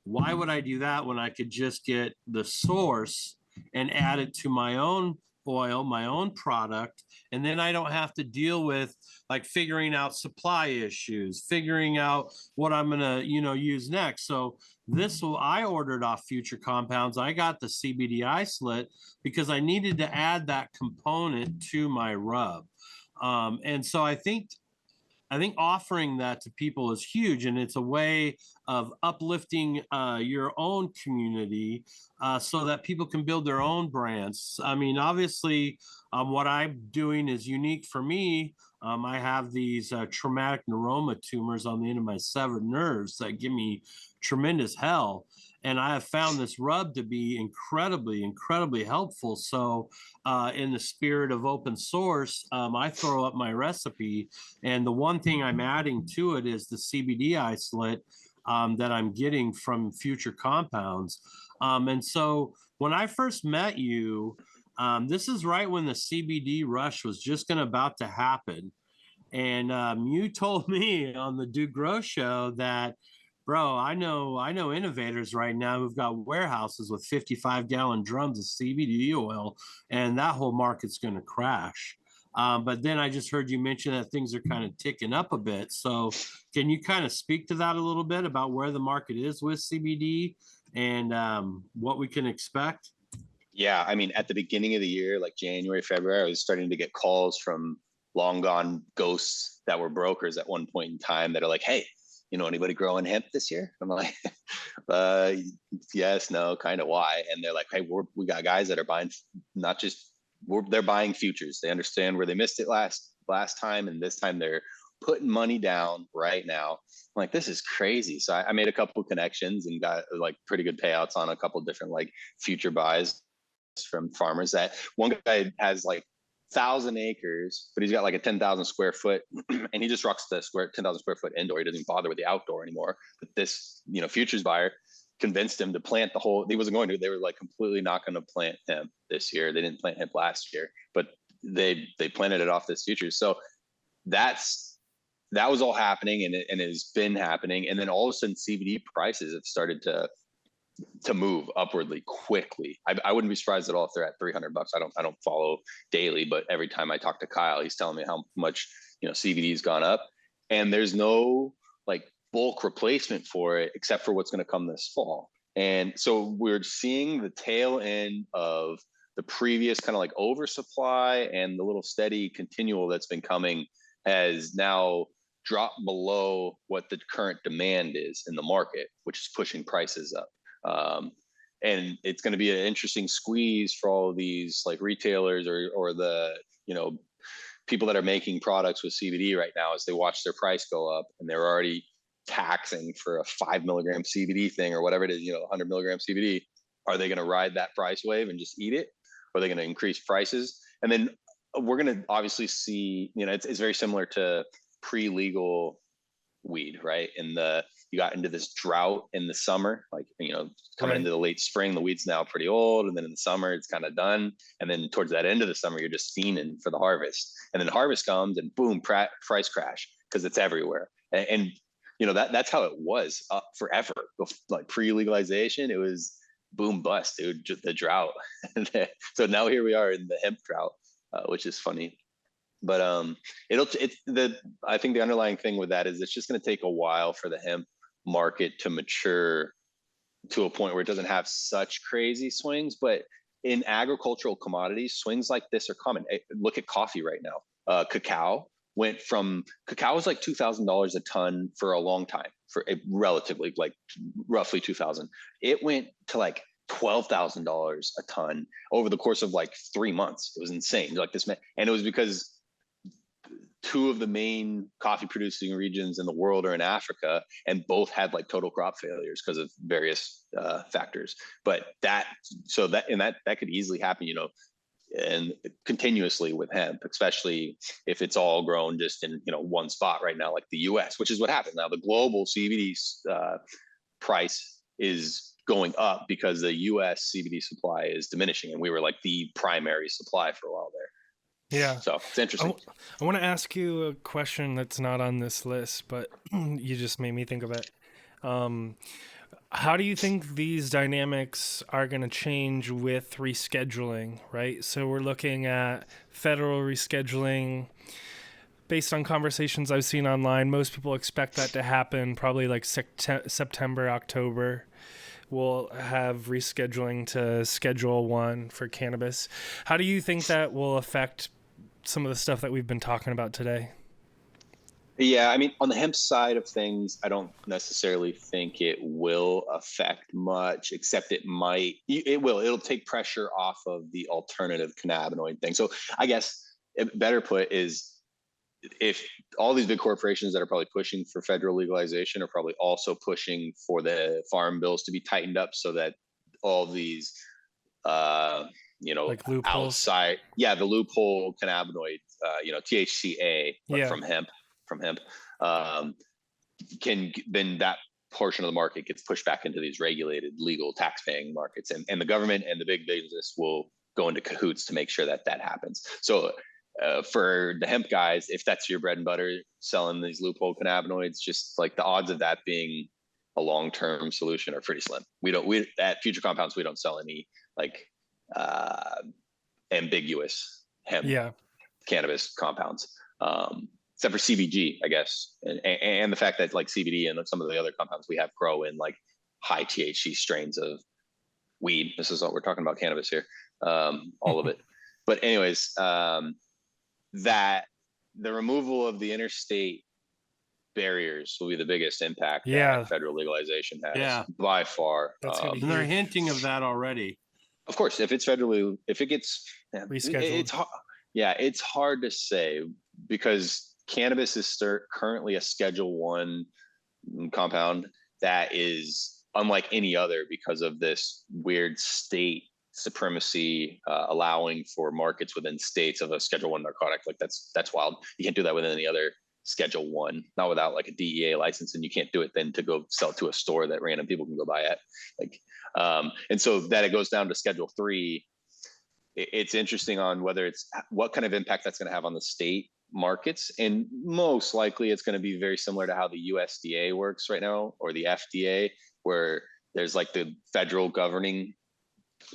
why would I do that when I could just get the source and add it to my own oil, my own product, and then I don't have to deal with like figuring out supply issues, figuring out what I'm gonna use next. So I ordered off Future Compounds. I got the CBD isolate because I needed to add that component to my rub, and so I think offering that to people is huge, and it's a way of uplifting your own community so that people can build their own brands. I mean, obviously, what I'm doing is unique for me. I have these traumatic neuroma tumors on the end of my severed nerves that give me tremendous hell. And I have found this rub to be incredibly, incredibly helpful. So in the spirit of open source, I throw up my recipe. And the one thing I'm adding to it is the CBD isolate that I'm getting from Future Compounds. And so when I first met you, this is right when the CBD rush was just about to happen. And you told me on the Do Grow show that, bro, I know innovators right now who've got warehouses with 55-gallon drums of CBD oil, and that whole market's going to crash. But then I just heard you mention that things are kind of ticking up a bit. So can you kind of speak to that a little bit about where the market is with CBD and what we can expect? Yeah, I mean, at the beginning of the year, like January, February, I was starting to get calls from long gone ghosts that were brokers at one point in time that are like, hey, anybody growing hemp this year? I'm like, yes, no, kind of, why? And they're like, hey, we got guys that are buying, they're buying futures. They understand where they missed it last time, and this time they're putting money down right now. I'm like, this is crazy. So I made a couple of connections and got like pretty good payouts on a couple of different like future buys from farmers. That one guy has like 1,000 acres, but he's got like a 10,000 square foot, and he just rocks the 10,000 square foot indoor. He doesn't even bother with the outdoor anymore. But this, futures buyer convinced him to plant the whole. He wasn't going to. They were like completely not going to plant hemp this year. They didn't plant hemp last year, but they planted it off this futures. So that was all happening, and it has been happening. And then all of a sudden, CBD prices have started to move upwardly quickly. I wouldn't be surprised at all if they're at $300. I don't follow daily, but every time I talk to Kyle, he's telling me how much CBD's gone up, and there's no like bulk replacement for it except for what's going to come this fall. And so we're seeing the tail end of the previous kind of like oversupply, and the little steady continual that's been coming has now dropped below what the current demand is in the market, which is pushing prices up. And it's going to be an interesting squeeze for all of these like retailers or the, people that are making products with CBD right now, as they watch their price go up, and they're already taxing for a 5 milligram CBD thing or whatever it is, 100 milligram CBD. Are they going to ride that price wave and just eat it? Or are they going to increase prices? And then we're going to obviously see, it's very similar to pre-legal weed, right? And you got into this drought in the summer, like, coming into the late spring, the weed's now pretty old. And then in the summer, it's kind of done. And then towards that end of the summer, you're just fiending for the harvest. And then harvest comes and boom, price crash, because it's everywhere. And that's how it was forever. Like pre-legalization, it was boom bust, dude, just the drought. So now here we are in the hemp drought, which is funny. But I think the underlying thing with that is it's just going to take a while for the hemp market to mature to a point where it doesn't have such crazy swings. But in agricultural commodities, swings like this are common. Look at coffee right now. Cacao was like $2,000 a ton for a long time, for a relatively, like roughly 2,000. It went to like $12,000 a ton over the course of like 3 months. It was insane. Like this, and it was because two of the main coffee producing regions in the world are in Africa, and both had like total crop failures because of various factors. But that could easily happen, and continuously with hemp, especially if it's all grown just in one spot right now, like the US, which is what happens now. The global CBD price is going up because the US CBD supply is diminishing, and we were like the primary supply for a while there. Yeah. So it's interesting. I want to ask you a question that's not on this list, but you just made me think of it. How do you think these dynamics are going to change with rescheduling, right? So we're looking at federal rescheduling. Based on conversations I've seen online, most people expect that to happen probably like September, October. We'll have rescheduling to Schedule 1 for cannabis. How do you think that will affect some of the stuff that we've been talking about today? Yeah, I mean, on the hemp side of things, I don't necessarily think it will affect much, except it might. It will. It'll take pressure off of the alternative cannabinoid thing. So I guess better put is, if all these big corporations that are probably pushing for federal legalization are probably also pushing for the farm bills to be tightened up, so that all these like loopholes. outside, the loophole cannabinoid, THCA from hemp, then that portion of the market gets pushed back into these regulated, legal, tax-paying markets, and the government and the big business will go into cahoots to make sure that happens. So for the hemp guys, if that's your bread and butter, selling these loophole cannabinoids, just like the odds of that being a long-term solution are pretty slim. We at Future Compounds, we don't sell any like ambiguous hemp cannabis compounds, except for CBG, I guess, and the fact that like CBD and some of the other compounds we have grow in like high THC strains of weed. This is all we're talking about, cannabis here, all of it. But anyways, that the removal of the interstate barriers will be the biggest impact that federal legalization has by far. And they're hinting of that already. Of course, if it's federally, if it gets rescheduled, it's hard to say, because cannabis is currently a Schedule 1 compound that is unlike any other because of this weird state supremacy, allowing for markets within states of a Schedule 1 narcotic. Like that's wild. You can't do that with any other Schedule 1, not without like a DEA license, and you can't do it then to go sell to a store that random people can go buy at. Like, and so that it goes down to Schedule 3. It's interesting on whether it's what kind of impact that's going to have on the state markets, and most likely it's going to be very similar to how the USDA works right now, or the FDA, where there's like the federal governing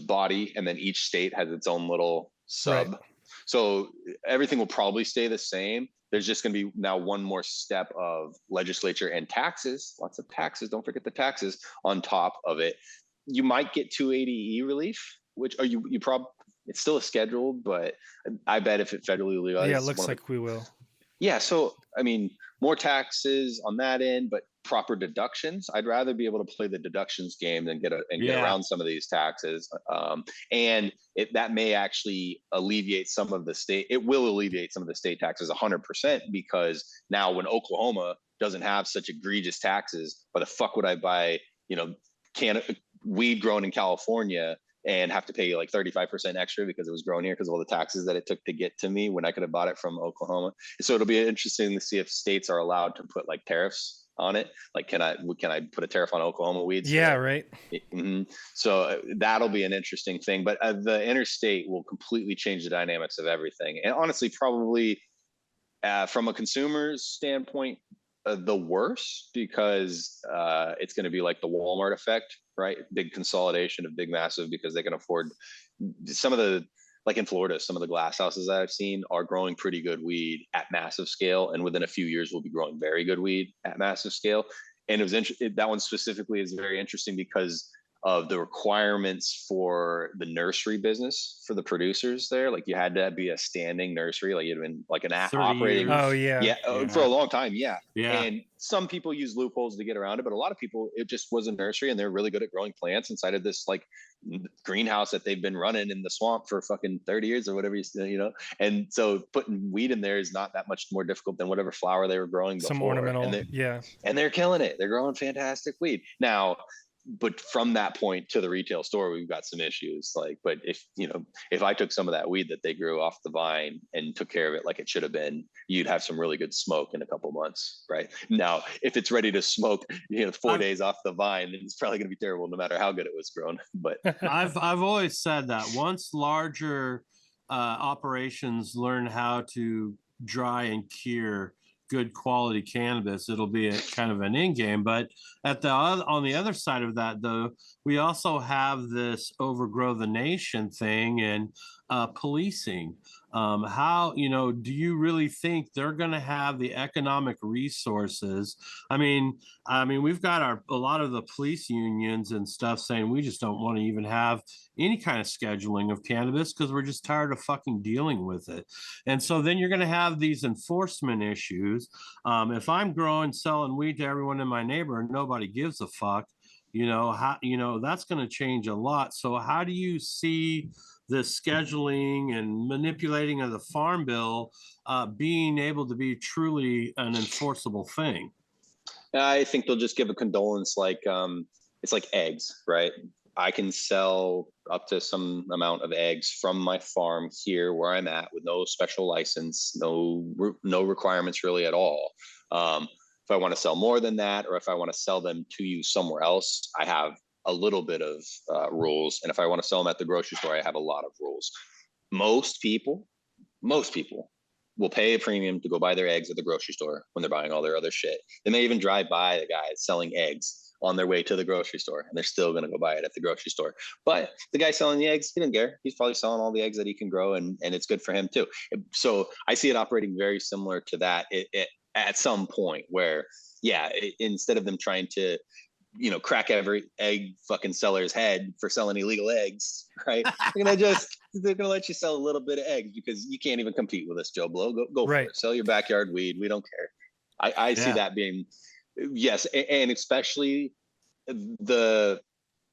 body, and then each state has its own little sub. Right. So everything will probably stay the same. There's just going to be now one more step of legislature and taxes, lots of taxes. Don't forget the taxes on top of it. You might get 280E relief, which are you probably, it's still a scheduled, but I bet if it federally legalized. Yeah, it looks like we will. Yeah. So, I mean, more taxes on that end, but proper deductions. I'd rather be able to play the deductions game than get around some of these taxes. And that may actually alleviate some of the state. It will alleviate some of the state taxes 100%, because now when Oklahoma doesn't have such egregious taxes, why the fuck would I buy, weed grown in California and have to pay like 35% extra because it was grown here because of all the taxes that it took to get to me when I could have bought it from Oklahoma. So it'll be interesting to see if states are allowed to put like tariffs on it. Like, can I put a tariff on Oklahoma weeds? Yeah, right. Mm-hmm. So that'll be an interesting thing. But the interstate will completely change the dynamics of everything. And honestly, probably from a consumer's standpoint, the worst, because it's going to be like the Walmart effect, right? Big consolidation of big massive, because they can afford some of the, like in Florida, some of the glass houses that I've seen are growing pretty good weed at massive scale. And within a few years, we'll be growing very good weed at massive scale. And it was that one specifically is very interesting because of the requirements for the nursery business for the producers there. Like you had to be a standing nursery, like you'd been like an operating. Oh yeah. For a long time. Yeah. Yeah. And some people use loopholes to get around it, but a lot of people, it just was a nursery and they're really good at growing plants inside of this like greenhouse that they've been running in the swamp for fucking 30 years or whatever, And so putting weed in there is not that much more difficult than whatever flower they were growing before. Some ornamental. And they're killing it. They're growing fantastic weed. Now, but from that point to the retail store, we've got some issues. Like, but if I took some of that weed that they grew off the vine and took care of it like it should have been, you'd have some really good smoke in a couple months, right? Now, if it's ready to smoke, 4 days off the vine, then it's probably going to be terrible no matter how good it was grown. But I've always said that once larger operations learn how to dry and cure good quality cannabis, it'll be a kind of an end game. But on the other side of that, though, we also have this overgrow the nation thing and policing. How do you really think they're going to have the economic resources? I mean, we've got a lot of the police unions and stuff saying we just don't want to even have any kind of scheduling of cannabis because we're just tired of fucking dealing with it. And so then you're going to have these enforcement issues. If I'm selling weed to everyone in my neighborhood, nobody gives a fuck. That's going to change a lot. So how do you see the scheduling and manipulating of the farm bill being able to be truly an enforceable thing? I think they'll just give a condolence, like it's like eggs, right? I can sell up to some amount of eggs from my farm here where I'm at with no special license, no requirements really at all. If I want to sell more than that, or if I want to sell them to you somewhere else, I have a little bit of rules. And if I want to sell them at the grocery store, I have a lot of rules. Most people will pay a premium to go buy their eggs at the grocery store when they're buying all their other shit. They may even drive by the guy selling eggs on their way to the grocery store, and they're still going to go buy it at the grocery store. But the guy selling the eggs, he didn't care. He's probably selling all the eggs that he can grow, and it's good for him too. So I see it operating very similar to that at some point where, instead of them trying to, crack every egg fucking seller's head for selling illegal eggs, right? they're gonna let you sell a little bit of eggs because you can't even compete with us, Joe Blow. Go right. For it. Sell your backyard weed. We don't care. I see that being, yes, and especially the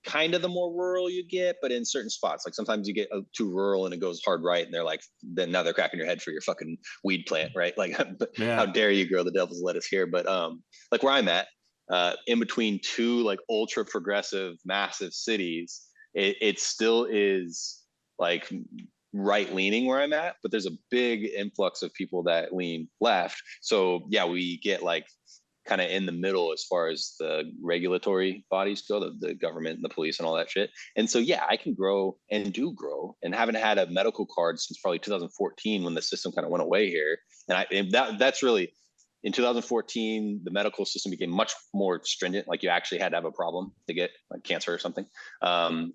kind of the more rural you get, but in certain spots, like sometimes you get too rural and it goes hard right, and they're like, then now they're cracking your head for your fucking weed plant, right? Like, how dare you grow the devil's lettuce here? But like where I'm at, in between two like ultra progressive massive cities, it still is like right leaning where I'm at, but there's a big influx of people that lean left. So yeah, we get like kind of in the middle as far as the regulatory bodies go, the government and the police and all that shit. And so yeah, I can grow and do grow, and haven't had a medical card since probably 2014 when the system kind of went away here. And that's really, in 2014, the medical system became much more stringent. Like you actually had to have a problem to get like cancer or something.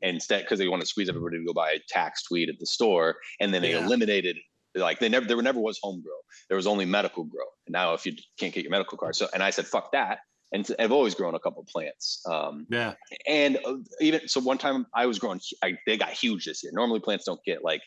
Instead, because they want to squeeze everybody to go buy taxed weed at the store, and then they eliminated, like there never was home grow. There was only medical grow. And now if you can't get your medical card, and I said fuck that. And I've always grown a couple plants. And even so, one time I was growing, they got huge this year. Normally plants don't get like,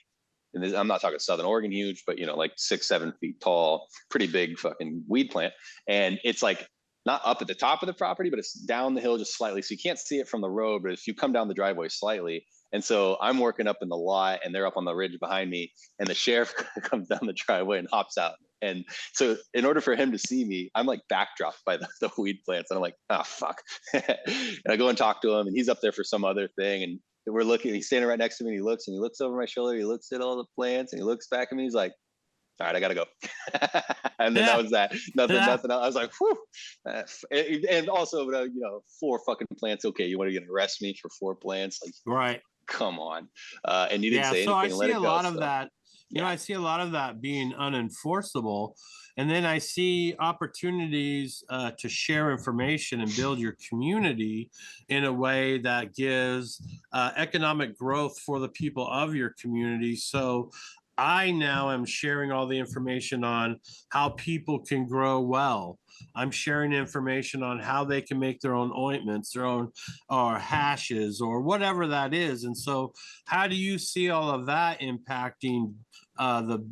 and I'm not talking Southern Oregon huge, but like 6-7 feet tall, pretty big fucking weed plant. And it's like not up at the top of the property, but it's down the hill just slightly. So you can't see it from the road, but if you come down the driveway slightly. And so I'm working up in the lot and they're up on the ridge behind me, and the sheriff comes down the driveway and hops out. And so in order for him to see me, I'm like backdropped by the weed plants. And I'm like, oh, fuck. And I go and talk to him, and he's up there for some other thing. And we're looking, he's standing right next to me, and he looks over my shoulder. He looks at all the plants, and he looks back at me. He's like, all right, I got to go. And then that was that. Nothing else. I was like, whew. And also, 4 fucking plants. Okay, you want to arrest me for 4 plants? Like, right. Come on. And you didn't say anything. So I see a lot of so. that. I see a lot of that being unenforceable. And then I see opportunities to share information and build your community in a way that gives economic growth for the people of your community. So I now am sharing all the information on how people can grow well. I'm sharing information on how they can make their own ointments, their own or hashes or whatever that is. And so how do you see all of that impacting the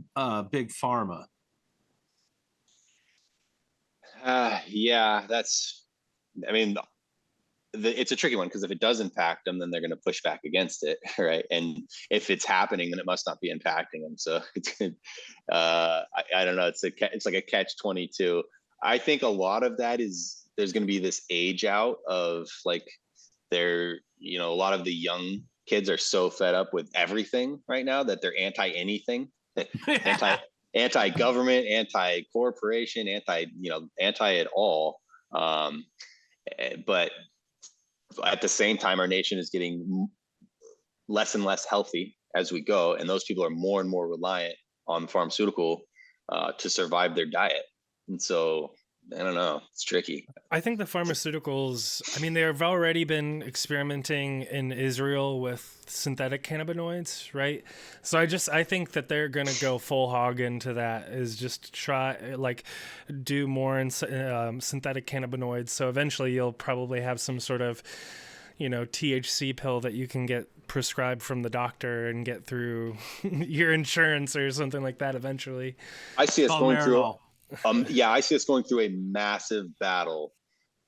big pharma? It's a tricky one, because if it does impact them, then they're going to push back against it, right? And if it's happening, then it must not be impacting them. So I don't know. It's like a catch-22. I think a lot of that is there's going to be this age out of like a lot of the young kids are so fed up with everything right now that they're anti anything, anti-government, anti-corporation, anti it all. But at the same time, our nation is getting less and less healthy as we go. And those people are more and more reliant on pharmaceutical to survive their diet. And so, I don't know, it's tricky. I think the pharmaceuticals, they've already been experimenting in Israel with synthetic cannabinoids, right? So I think that they're going to go full hog into that, is just try, do more in synthetic cannabinoids. So eventually you'll probably have some sort of, THC pill that you can get prescribed from the doctor and get through your insurance or something like that eventually. I see us going through... I see us going through a massive battle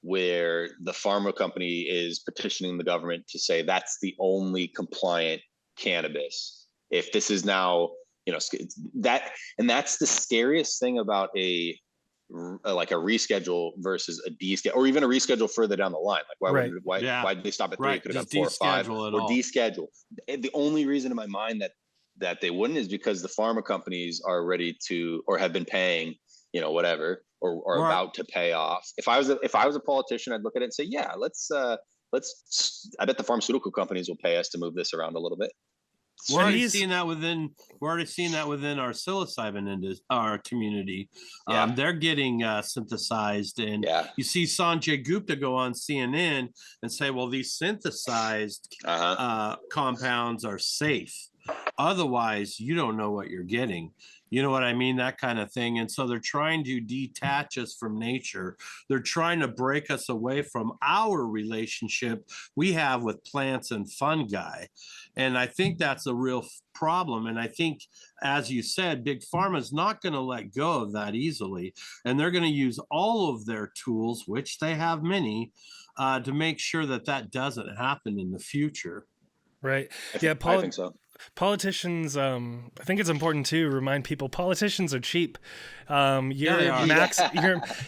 where the pharma company is petitioning the government to say that's the only compliant cannabis. If this is now, and that's the scariest thing about a reschedule versus a deschedule, or even a reschedule further down the line. Like why did they stop at 3? It could have gone 4 or 5, or deschedule. The only reason in my mind that they wouldn't is because the pharma companies are ready to, or have been paying, whatever, or about to pay off. If I was a politician, I'd look at it and say, yeah, let's, I bet the pharmaceutical companies will pay us to move this around a little bit. We're already seeing that within our psilocybin our community. They're getting synthesized, and you see Sanjay Gupta go on CNN and say, well, these synthesized compounds are safe. Otherwise, you don't know what you're getting. You know what I mean? That kind of thing. And so they're trying to detach us from nature. They're trying to break us away from our relationship we have with plants and fungi. And I think that's a real problem. And I think, as you said, Big Pharma is not going to let go of that easily. And they're going to use all of their tools, which they have many, to make sure that doesn't happen in the future. Right. Yeah, Paul. I think so. Politicians, I think it's important to remind people politicians are cheap. Yeah, they are.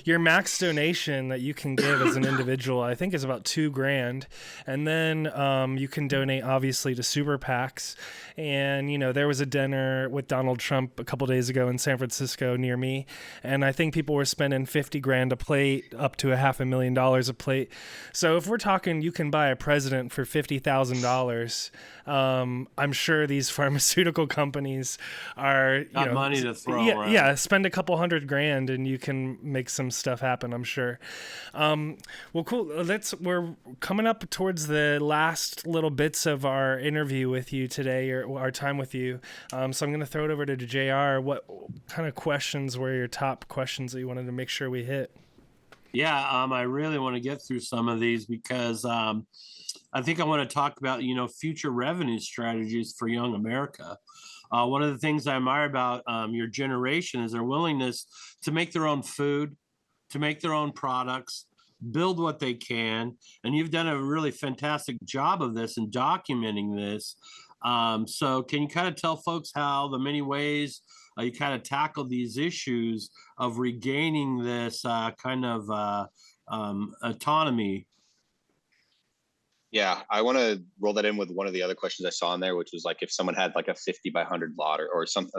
Your max donation that you can give as an individual, I think, is about $2,000, and then you can donate obviously to super PACs. And there was a dinner with Donald Trump a couple days ago in San Francisco near me, and I think people were spending $50,000 a plate, up to $500,000 a plate. So if we're talking, you can buy a president for $50,000. I'm sure these pharmaceutical companies are got money to throw around. Yeah, spend a couple $100,000 and you can make some stuff happen, I'm sure. Well, cool. We're coming up towards the last little bits of our interview with you today, or our time with you. So I'm going to throw it over to JR. What kind of questions were your top questions that you wanted to make sure we hit? Yeah, I really want to get through some of these because I think I want to talk about, future revenue strategies for young America. One of the things I admire about your generation is their willingness to make their own food, to make their own products, build what they can. And you've done a really fantastic job of this and documenting this. So can you kind of tell folks how the many ways you kind of tackle these issues of regaining this kind of autonomy? Yeah, I want to roll that in with one of the other questions I saw in there, which was like if someone had like a 50 by 100 lot or something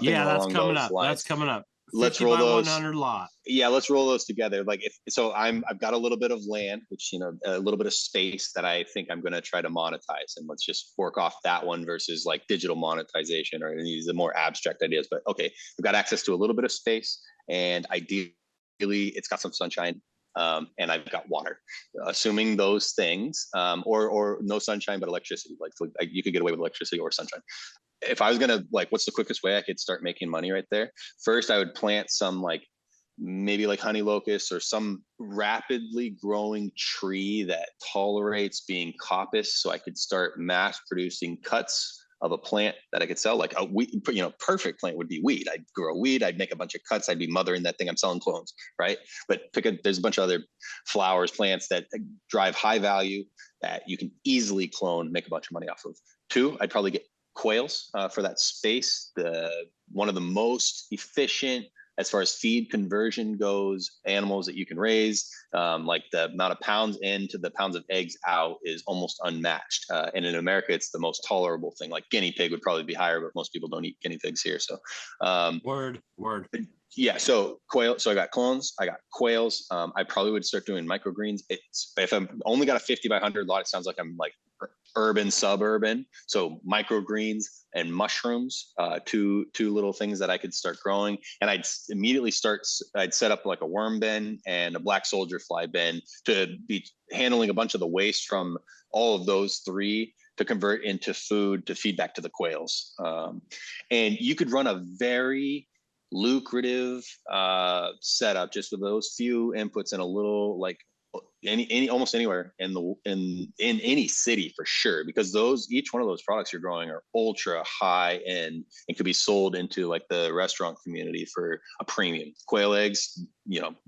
Yeah, that's along coming those up. lines. That's coming up. Let's roll those 100 lot. Yeah, let's roll those together. Like I've got a little bit of land, which a little bit of space that I think I'm going to try to monetize, and let's just work off that one versus like digital monetization or any of the more abstract ideas. But okay, we've got access to a little bit of space, and ideally it's got some sunshine. And I've got water, assuming those things, or no sunshine, but electricity. Like you could get away with electricity or sunshine. If I was going to what's the quickest way I could start making money right there? First, I would plant some maybe like honey locust or some rapidly growing tree that tolerates being coppice. So I could start mass producing cuts of a plant that I could sell. Like a weed, perfect plant would be weed. I'd grow weed. I'd make a bunch of cuts. I'd be mothering that thing. I'm selling clones, right? But there's a bunch of other flowers, plants that drive high value that you can easily clone, make a bunch of money off of. Two, I'd probably get quails for that space. One of the most efficient as far as feed conversion goes, animals that you can raise, like the amount of pounds in to the pounds of eggs out is almost unmatched. And in America, it's the most tolerable thing. Like guinea pig would probably be higher, but most people don't eat guinea pigs here. So, word. Yeah. So quail. So I got clones. I got quails. I probably would start doing microgreens. If I'm only got a 50 by 100 lot, it sounds like I'm like urban, suburban. So microgreens and mushrooms, two little things that I could start growing. And I'd immediately I'd set up like a worm bin and a black soldier fly bin to be handling a bunch of the waste from all of those three to convert into food to feed back to the quails. And you could run a very lucrative setup just with those few inputs and a little almost anywhere in any city for sure, because each one of those products you're growing are ultra high end and could be sold into like the restaurant community for a premium. Quail eggs,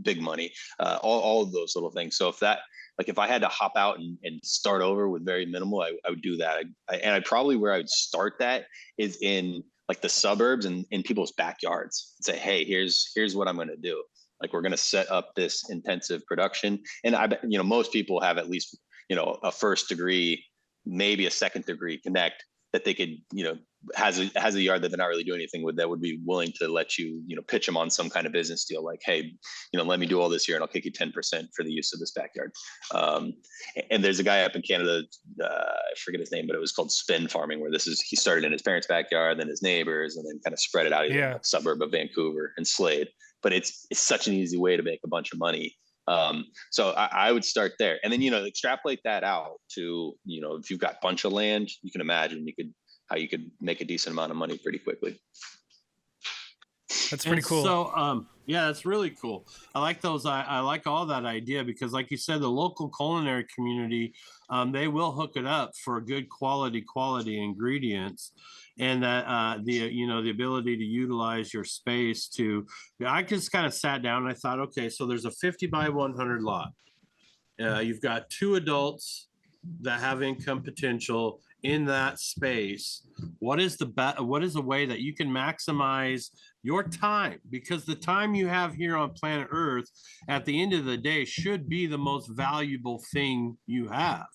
big money, all of those little things. So if I had to hop out and start over with very minimal, I would do that. And probably where I would start that is in like the suburbs and in people's backyards. Say, hey, here's what I'm going to do. Like we're going to set up this intensive production. And I bet, most people have at least, a first degree, maybe a second degree connect that they could, has a yard that they're not really doing anything with, that would be willing to let you, pitch them on some kind of business deal. Like, hey, let me do all this here and I'll kick you 10% for the use of this backyard. And there's a guy up in Canada, I forget his name, but it was called spin farming, where he started in his parents' backyard, then his neighbors, and then kind of spread it out in the suburb of Vancouver and Slade. But it's such an easy way to make a bunch of money. So I would start there, and then extrapolate that out to if you've got a bunch of land, you can imagine how you could make a decent amount of money pretty quickly. That's pretty cool. So yeah, that's really cool. I like those. I like all that idea because, like you said, the local culinary community, they will hook it up for good quality ingredients. And that the ability to utilize your space I just kind of sat down and I thought, okay, so there's a 50 by 100 lot. You've got two adults that have income potential in that space, what is a way that you can maximize your time? Because the time you have here on planet Earth at the end of the day should be the most valuable thing you have,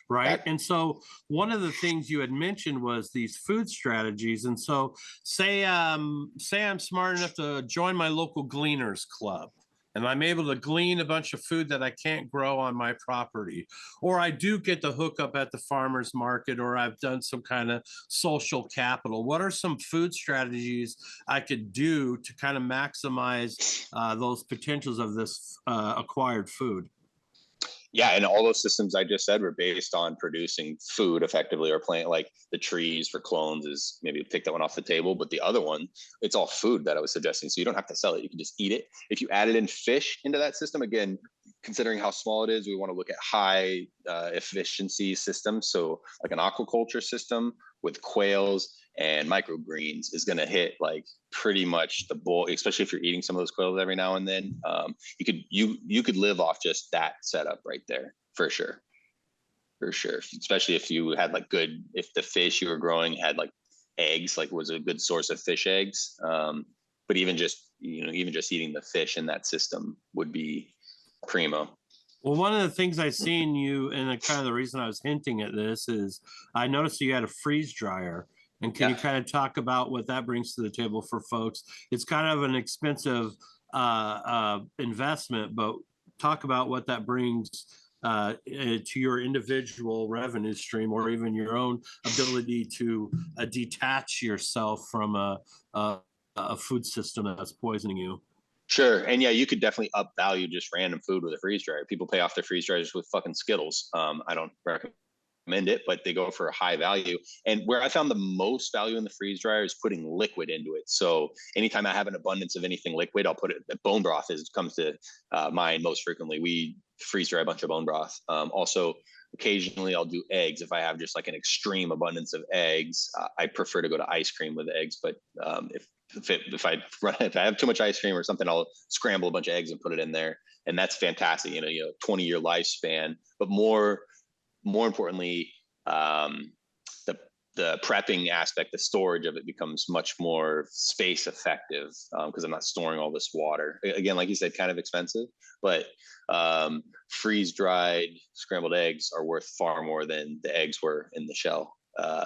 right? And so one of the things you had mentioned was these food strategies. And so say I'm smart enough to join my local gleaners club, and I'm able to glean a bunch of food that I can't grow on my property, or I do get the hookup at the farmer's market, or I've done some kind of social capital. What are some food strategies I could do to kind of maximize those potentials of this acquired food? Yeah, and all those systems I just said were based on producing food effectively, or plant, like the trees for clones is maybe take that one off the table, but the other one, it's all food that I was suggesting. So you don't have to sell it. You can just eat it. If you added in fish into that system, again, considering how small it is, we want to look at high efficiency systems. So like an aquaculture system with quails and microgreens is going to hit like pretty much the bowl, especially if you're eating some of those quails every now and then. You could live off just that setup right there for sure. Especially if you had like if the fish you were growing had like eggs, like was a good source of fish eggs. But even just eating the fish in that system would be primo. Well, one of the things I seen you, and kind of the reason I was hinting at this is I noticed you had a freeze dryer. And can you kind of talk about what that brings to the table for folks? It's kind of an expensive investment, but talk about what that brings to your individual revenue stream, or even your own ability to detach yourself from a food system that's poisoning you. Sure. And yeah, you could definitely up value just random food with a freeze dryer. People pay off their freeze dryers with fucking Skittles. I don't recommend it, but they go for a high value. And where I found the most value in the freeze dryer is putting liquid into it. So anytime I have an abundance of anything liquid, I'll put it. Bone broth comes to mind most frequently. We freeze dry a bunch of bone broth. Also, occasionally I'll do eggs. If I have just like an extreme abundance of eggs, I prefer to go to ice cream with eggs. But if I have too much ice cream or something, I'll scramble a bunch of eggs and put it in there, and that's fantastic. 20-year lifespan. But more importantly, the prepping aspect, the storage of it becomes much more space effective because I'm not storing all this water. Again, like you said, kind of expensive, but freeze dried scrambled eggs are worth far more than the eggs were in the shell.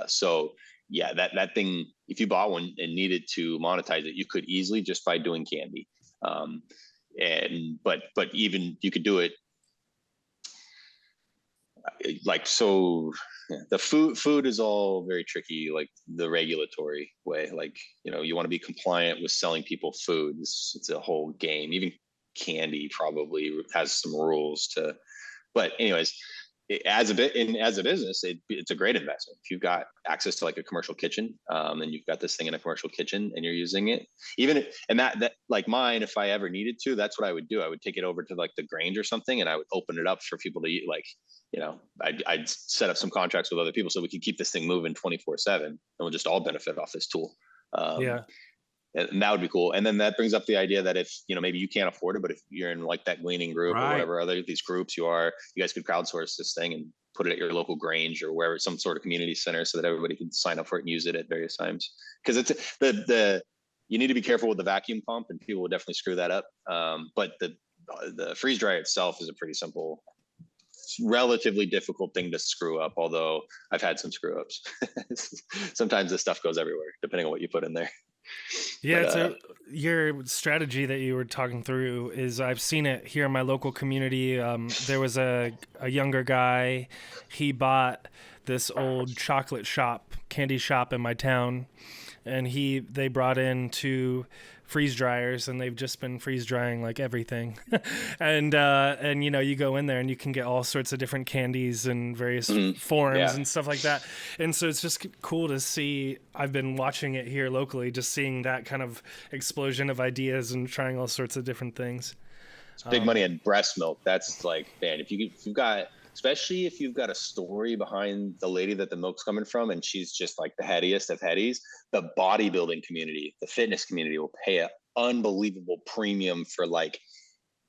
So yeah, that thing, if you bought one and needed to monetize it, you could easily just by doing candy. But even you could do it like, so the food is all very tricky, like the regulatory way, like, you want to be compliant with selling people food. It's a whole game. Even candy probably has some rules to, but anyways, as a business, it's a great investment. If you've got access to like a commercial kitchen, and you've got this thing in a commercial kitchen and you're using it, and that like mine, if I ever needed to, that's what I would do. I would take it over to like the Grange or something, and I would open it up for people to eat. Like, I'd set up some contracts with other people so we could keep this thing moving 24/7, and we'll just all benefit off this tool. And that would be cool. And then that brings up the idea that if, maybe you can't afford it, but if you're in like that gleaning group or whatever other these groups you guys could crowdsource this thing and put it at your local Grange or wherever, some sort of community center, so that everybody can sign up for it and use it at various times. Because it's you need to be careful with the vacuum pump, and people will definitely screw that up. But the freeze dryer itself is a pretty simple, relatively difficult thing to screw up, although I've had some screw ups. Sometimes this stuff goes everywhere depending on what you put in there. Yeah, so your strategy that you were talking through is, I've seen it here in my local community. There was a younger guy. He bought this old chocolate shop, candy shop in my town, and they brought in 2 freeze dryers, and they've just been freeze drying like everything. and you go in there and you can get all sorts of different candies and various forms and stuff like that. And so it's just cool to see. I've been watching it here locally, just seeing that kind of explosion of ideas and trying all sorts of different things. It's big money in breast milk. That's like, man, if you've got, especially if you've got a story behind the lady that the milk's coming from, and she's just like the headiest of headies, the bodybuilding community, the fitness community will pay an unbelievable premium for like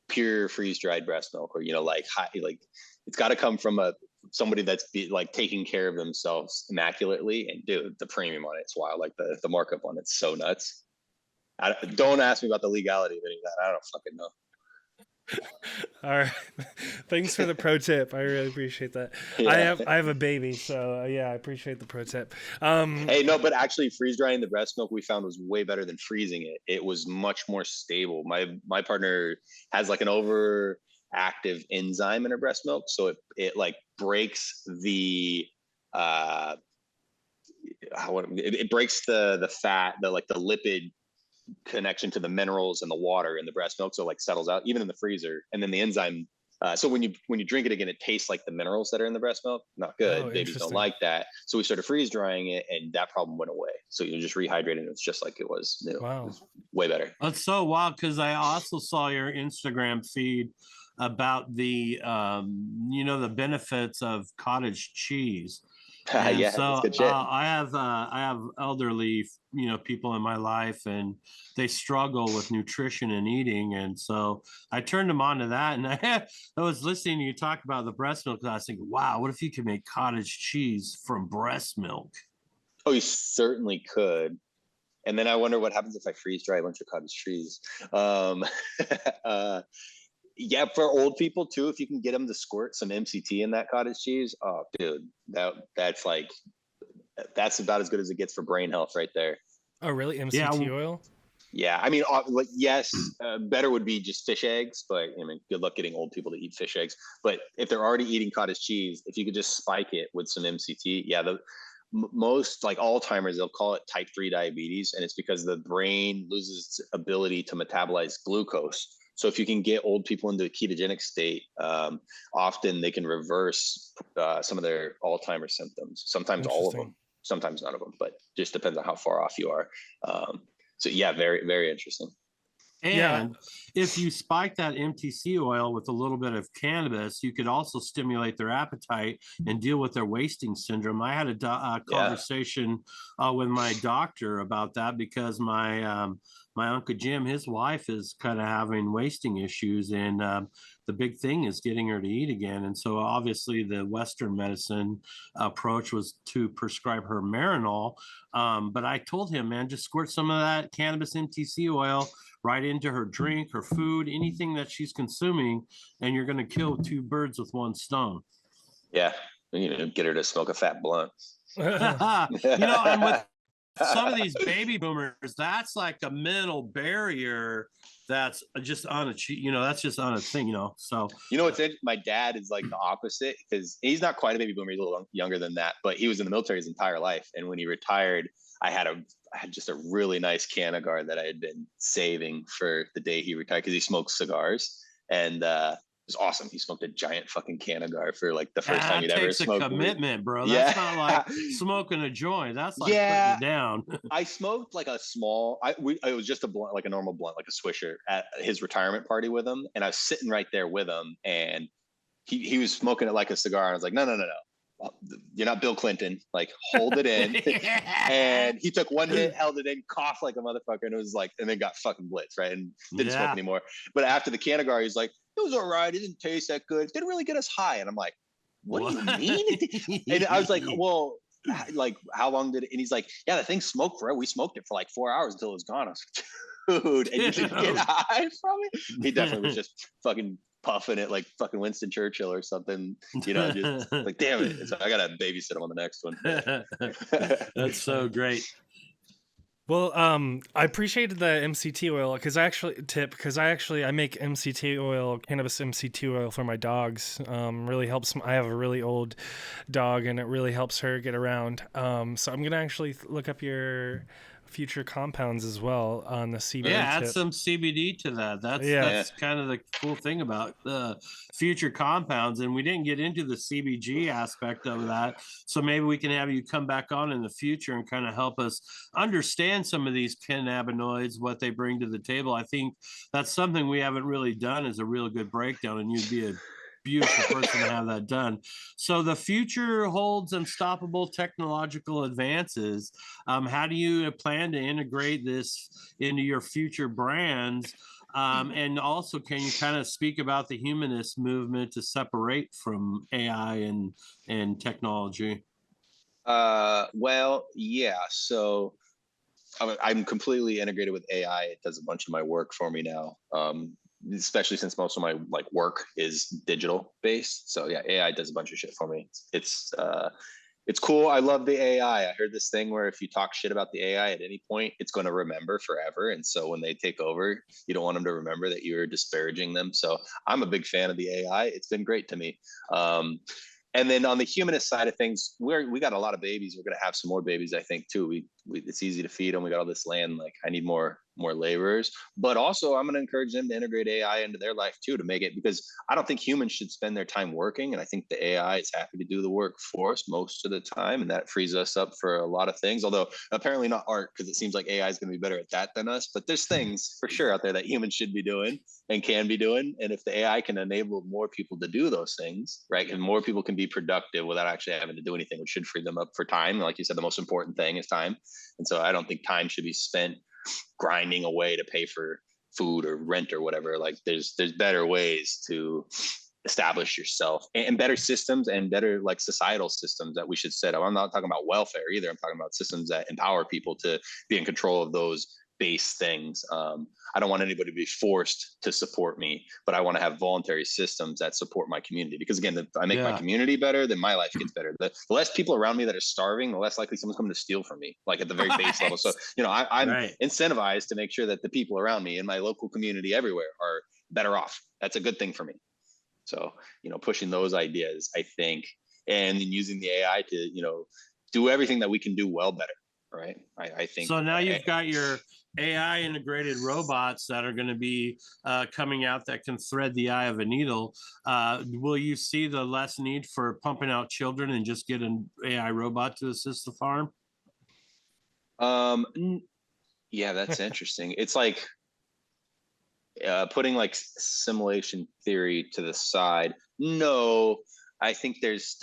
pure freeze dried breast milk, or like high, like it's got to come from somebody that's like taking care of themselves immaculately. And dude, the premium on it's wild. Like the markup on it's so nuts. Don't ask me about the legality of any of that. I don't fucking know. All right. Thanks for the pro tip. I really appreciate that. Yeah. I have a baby, so yeah, I appreciate the pro tip. Hey, no, but actually freeze drying the breast milk we found was way better than freezing it. It was much more stable. My partner has like an overactive enzyme in her breast milk, so it like breaks the it breaks the fat, the lipid connection to the minerals and the water in the breast milk, so it like settles out even in the freezer. And then the enzyme, so when you drink it again, it tastes like the minerals that are in the breast milk. Not good. Babies don't like that. So we started freeze drying it, and that problem went away. So you just rehydrate it, and it's just like it was new. Wow. It was way better. That's so wild, because I also saw your Instagram feed about the the benefits of cottage cheese. And Yeah, so that's good shit. I have elderly people in my life, and they struggle with nutrition and eating, and so I turned them on to that. And I was listening to you talk about the breast milk, and I was thinking, wow, what if you could make cottage cheese from breast milk? Oh, you certainly could. And then I wonder what happens if I freeze dry a bunch of cottage cheese. Yeah, for old people too, if you can get them to squirt some MCT in that cottage cheese, oh, dude, that's about as good as it gets for brain health right there. Oh, really? MCT oil? Yeah, I mean, yes, better would be just fish eggs, but I mean, good luck getting old people to eat fish eggs. But if they're already eating cottage cheese, if you could just spike it with some MCT, yeah, most like Alzheimer's, they'll call it type 3 diabetes, and it's because the brain loses its ability to metabolize glucose. So if you can get old people into a ketogenic state, often they can reverse some of their Alzheimer's symptoms. Sometimes all of them, sometimes none of them, but just depends on how far off you are. So yeah, very, very interesting. And if you spike that MTC oil with a little bit of cannabis, you could also stimulate their appetite and deal with their wasting syndrome. I had a conversation with my doctor about that, because my Uncle Jim, his wife is kind of having wasting issues, and the big thing is getting her to eat again. And so obviously the Western medicine approach was to prescribe her Marinol. But I told him, man, just squirt some of that cannabis MTC oil right into her drink, her food, anything that she's consuming, and you're going to kill two birds with one stone. Yeah, get her to smoke a fat blunt. And with some of these baby boomers, that's like a mental barrier that's just on a that's just on a thing, So what's my dad is like the opposite, because he's not quite a baby boomer, he's a little younger than that, but he was in the military his entire life. And when he retired, I had just a really nice Canagar that I had been saving for the day he retired, because he smokes cigars, and it was awesome. He smoked a giant fucking Canagar for like the first time he'd ever smoked. That takes a commitment, bro. That's not like smoking a joint. That's like putting it down. I smoked like a small. It was just a blunt, like a normal blunt, like a Swisher, at his retirement party with him, and I was sitting right there with him, and he was smoking it like a cigar, and I was like, no. You're not Bill Clinton. Like, hold it in. And he took one hit, held it in, coughed like a motherfucker, and it was like, and then got fucking blitzed, right? And didn't smoke anymore. But after the Canagar, he's like, it was all right. It didn't taste that good. It didn't really get us high. And I'm like, what do you mean? And I was like, well, like, how long did it? And he's like, yeah, the thing smoked forever. We smoked it for like 4 hours until it was gone. I was like, dude, and you didn't get high from it? He definitely was just fucking puffing it like fucking Winston Churchill or something, just like, damn it. So I gotta babysit him on the next one. That's so great. Well, I appreciated the MCT oil, because I make MCT oil, cannabis MCT oil for my dogs. Really helps. I have a really old dog, and it really helps her get around. So I'm gonna actually look up your future compounds as well on the CBD. Add some CBD to that. That's kind of the cool thing about the future compounds. And we didn't get into the CBG aspect of that, so maybe we can have you come back on in the future and kind of help us understand some of these cannabinoids, what they bring to the table. I think that's something we haven't really done, is a real good breakdown, and you'd be a beautiful person to have that done. So the future holds unstoppable technological advances. How do you plan to integrate this into your future brands? And also, can you kind of speak about the humanist movement to separate from AI and technology? Well, yeah. So I'm completely integrated with AI. It does a bunch of my work for me now. Especially since most of my like work is digital based. So yeah, AI does a bunch of shit for me. It's cool. I love the AI. I heard this thing where if you talk shit about the AI at any point, it's going to remember forever. And so when they take over, you don't want them to remember that you're disparaging them. So I'm a big fan of the AI. It's been great to me. And then on the humanist side of things, we got a lot of babies. We're going to have some more babies, I think, too. It's easy to feed them. We got all this land. Like, I need more laborers. But also, I'm going to encourage them to integrate AI into their life too, to make it, because I don't think humans should spend their time working, and I think the AI is happy to do the work for us most of the time, and that frees us up for a lot of things. Although apparently not art, because it seems like AI is going to be better at that than us. But there's things for sure out there that humans should be doing and can be doing. And if the AI can enable more people to do those things, right, and more people can be productive without actually having to do anything, which should free them up for time. Like you said, the most important thing is time. And so I don't think time should be spent grinding away to pay for food or rent or whatever. Like there's better ways to establish yourself, and better systems and better like societal systems that we should set up. I'm not talking about welfare either. I'm talking about systems that empower people to be in control of those base things. I don't want anybody to be forced to support me, but I want to have voluntary systems that support my community, because again, if I make my community better, then my life gets better. The less people around me that are starving, the less likely someone's coming to steal from me, like at the very base level. So, I'm incentivized to make sure that the people around me in my local community everywhere are better off. That's a good thing for me. So, pushing those ideas, I think, and then using the AI to, do everything that we can do well better. Right. I think. So now you've got your AI integrated robots that are going to be coming out that can thread the eye of a needle. Will you see the less need for pumping out children and just get an AI robot to assist the farm? Yeah, that's interesting. It's like putting like simulation theory to the side. No, I think there's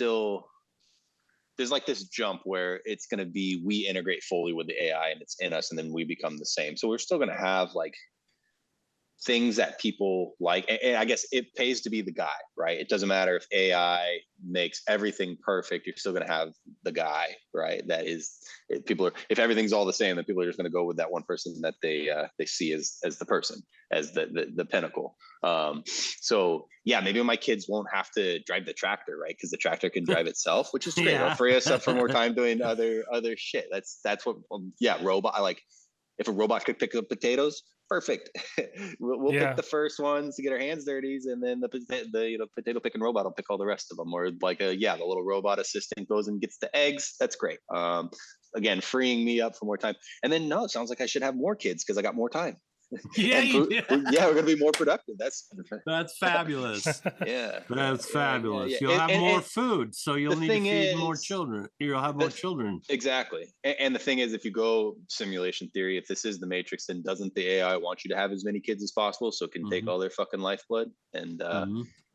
like this jump where it's going to be, we integrate fully with the AI and it's in us, and then we become the same. So we're still going to have like things that people like, and I guess it pays to be the guy, right? It doesn't matter if AI makes everything perfect, you're still going to have the guy, right? That is, if everything's all the same, then people are just going to go with that one person that they see as the person, as the pinnacle. So yeah, maybe my kids won't have to drive the tractor, right? Because the tractor can drive itself, which is great. It'll free us up for more time doing other shit. That's what, robot. I like, if a robot could pick up potatoes, perfect. we'll pick the first ones to get our hands dirty, and then the potato picking robot will pick all the rest of them. Or like the little robot assistant goes and gets the eggs. That's great. Again, freeing me up for more time. And then it sounds like I should have more kids because I got more time. Yeah, we're gonna be more productive. That's fabulous. Yeah, that's fabulous. You'll have more food, so you'll need to feed more children. You'll have more children. Exactly. And the thing is, if you go simulation theory, if this is the Matrix, then doesn't the AI want you to have as many kids as possible so it can take all their fucking lifeblood? And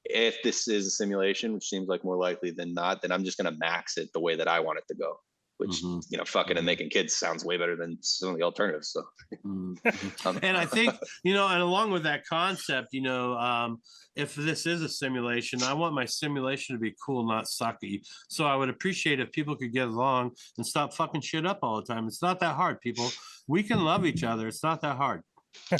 if this is a simulation, which seems like more likely than not, then I'm just gonna max it the way that I want it to go. Which fucking and making kids sounds way better than some of the alternatives. So, and I think and along with that concept, if this is a simulation, I want my simulation to be cool, not sucky. So I would appreciate if people could get along and stop fucking shit up all the time. It's not that hard, people. We can love each other. It's not that hard.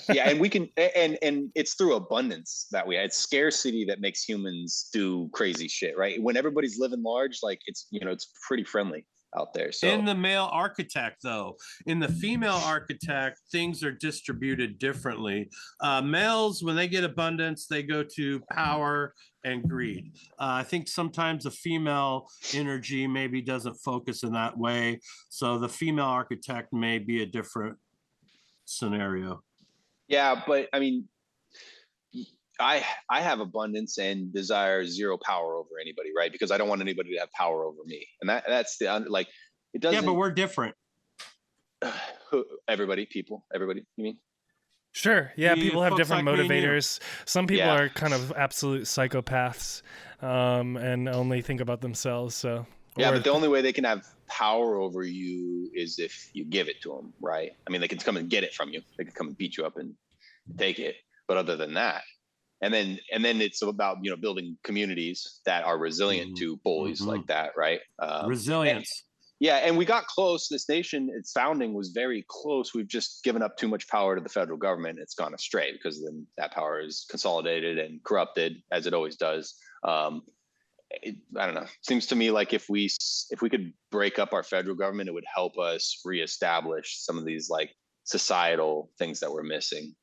Yeah, and we can, and it's through abundance that we. It's scarcity that makes humans do crazy shit, right? When everybody's living large, like it's it's pretty friendly out there. So in the male architect, though, in the female architect, things are distributed differently. Males, when they get abundance, they go to power and greed. I think sometimes the female energy maybe doesn't focus in that way. So the female architect may be a different scenario. Yeah, but I mean, I have abundance and desire zero power over anybody, right? Because I don't want anybody to have power over me, and that's the like it doesn't. Yeah, but we're different. Everybody, you mean? Sure. Yeah, people have different motivators. Some people are kind of absolute psychopaths, and only think about themselves. So yeah, but the only way they can have power over you is if you give it to them, right? I mean, they can come and get it from you. They can come and beat you up and take it. But other than that, and then it's about, building communities that are resilient to bullies like that, right? Resilience. And we got close. This nation, its founding was very close. We've just given up too much power to the federal government. It's gone astray because then that power is consolidated and corrupted, as it always does. I don't know. Seems to me like if we could break up our federal government, it would help us reestablish some of these like societal things that we're missing.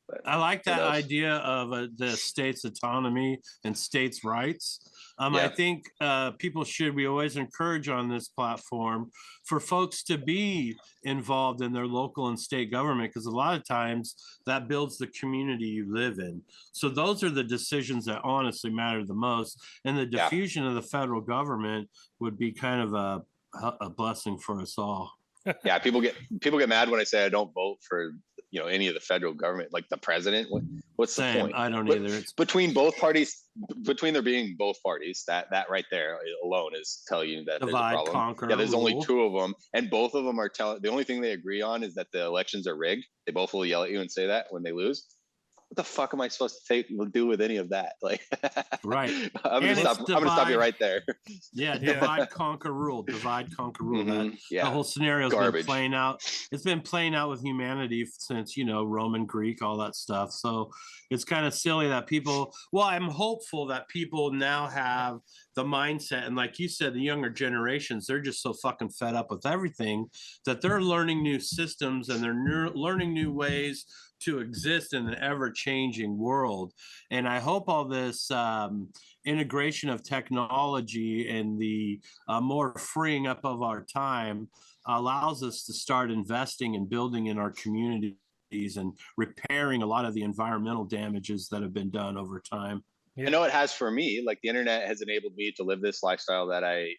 But I like that idea of the state's autonomy and states' rights. I think we always encourage on this platform for folks to be involved in their local and state government, because a lot of times that builds the community you live in. So those are the decisions that honestly matter the most. And the diffusion of the federal government would be kind of a blessing for us all. Yeah, people get mad when I say I don't vote for any of the federal government, like the president. What's the point? I don't either. It's between both parties, between there being both parties, that right there alone is telling you that there's a problem. Conquer, yeah, there's rule. only two of them, and both of them are the only thing they agree on is that the elections are rigged. They both will yell at you and say that when they lose. What the fuck am I supposed to do with any of that? Like, right. I'm gonna stop you right there. Yeah, divide, conquer, rule. Divide, conquer, rule. The whole scenario's been playing out. It's been playing out with humanity since Roman, Greek, all that stuff. So it's kind of silly that people. Well, I'm hopeful that people now have the mindset, and like you said, the younger generations, they're just so fucking fed up with everything that they're learning new systems and they're learning new ways to exist in an ever-changing world. And I hope all this integration of technology and the more freeing up of our time allows us to start investing and building in our communities and repairing a lot of the environmental damages that have been done over time. I know it has for me. Like, the internet has enabled me to live this lifestyle that I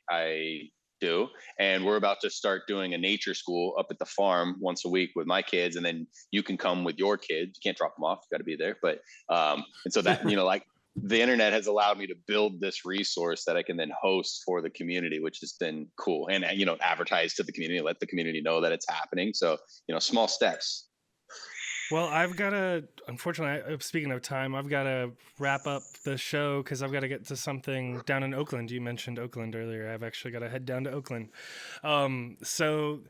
do, and we're about to start doing a nature school up at the farm once a week with my kids, and then you can come with your kids. You can't drop them off, you got to be there, but and so that like the internet has allowed me to build this resource that I can then host for the community, which has been cool, and advertise to the community, let the community know that it's happening. So small steps. Well, unfortunately, speaking of time, I've got to wrap up the show because I've got to get to something down in Oakland. You mentioned Oakland earlier. I've actually got to head down to Oakland. So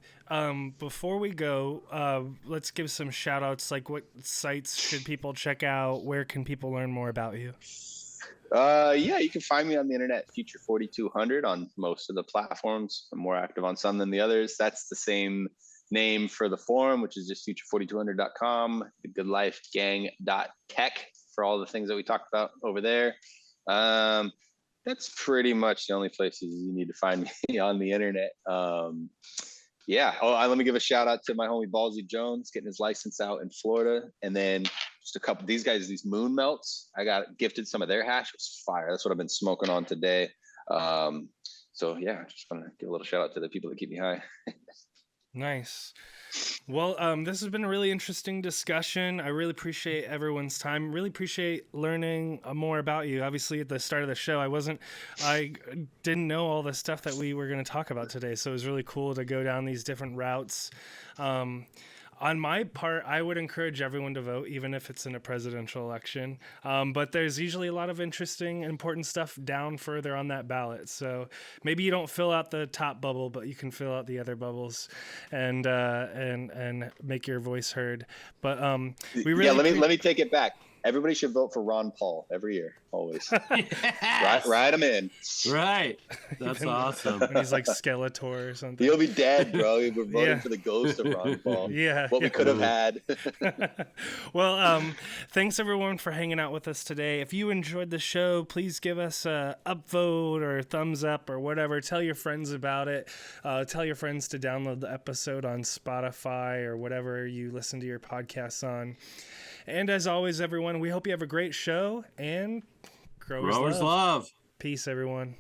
before we go, let's give some shout outs. Like, what sites should people check out? Where can people learn more about you? You can find me on the internet, Future4200, on most of the platforms. I'm more active on some than the others. That's the same name for the forum, which is just future4200.com, thegoodlifegang.tech for all the things that we talked about over there. That's pretty much the only places you need to find me on the internet. Let me give a shout out to my homie Ballsy Jones getting his license out in Florida, and then just a couple these moon melts. I got gifted some of their hash. It was fire. That's what I've been smoking on today. Just want to give a little shout out to the people that keep me high. Nice. Well, this has been a really interesting discussion. I really appreciate everyone's time. Really appreciate learning more about you. Obviously, at the start of the show, I didn't know all the stuff that we were going to talk about today. So it was really cool to go down these different routes. On my part, I would encourage everyone to vote, even if it's in a presidential election. But there's usually a lot of interesting, important stuff down further on that ballot. So maybe you don't fill out the top bubble, but you can fill out the other bubbles and make your voice heard. But we really let me take it back. Everybody should vote for Ron Paul every year, always. Yes. Write him in. Right. That's awesome. And he's like Skeletor or something. He'll be dead, bro. We're voting for the ghost of Ron Paul. What we could have had. Well, thanks everyone for hanging out with us today. If you enjoyed the show, please give us a upvote or thumbs up or whatever. Tell your friends about it. Tell your friends to download the episode on Spotify or whatever you listen to your podcasts on. And as always, everyone, we hope you have a great show, and growers love. Love. Peace, everyone.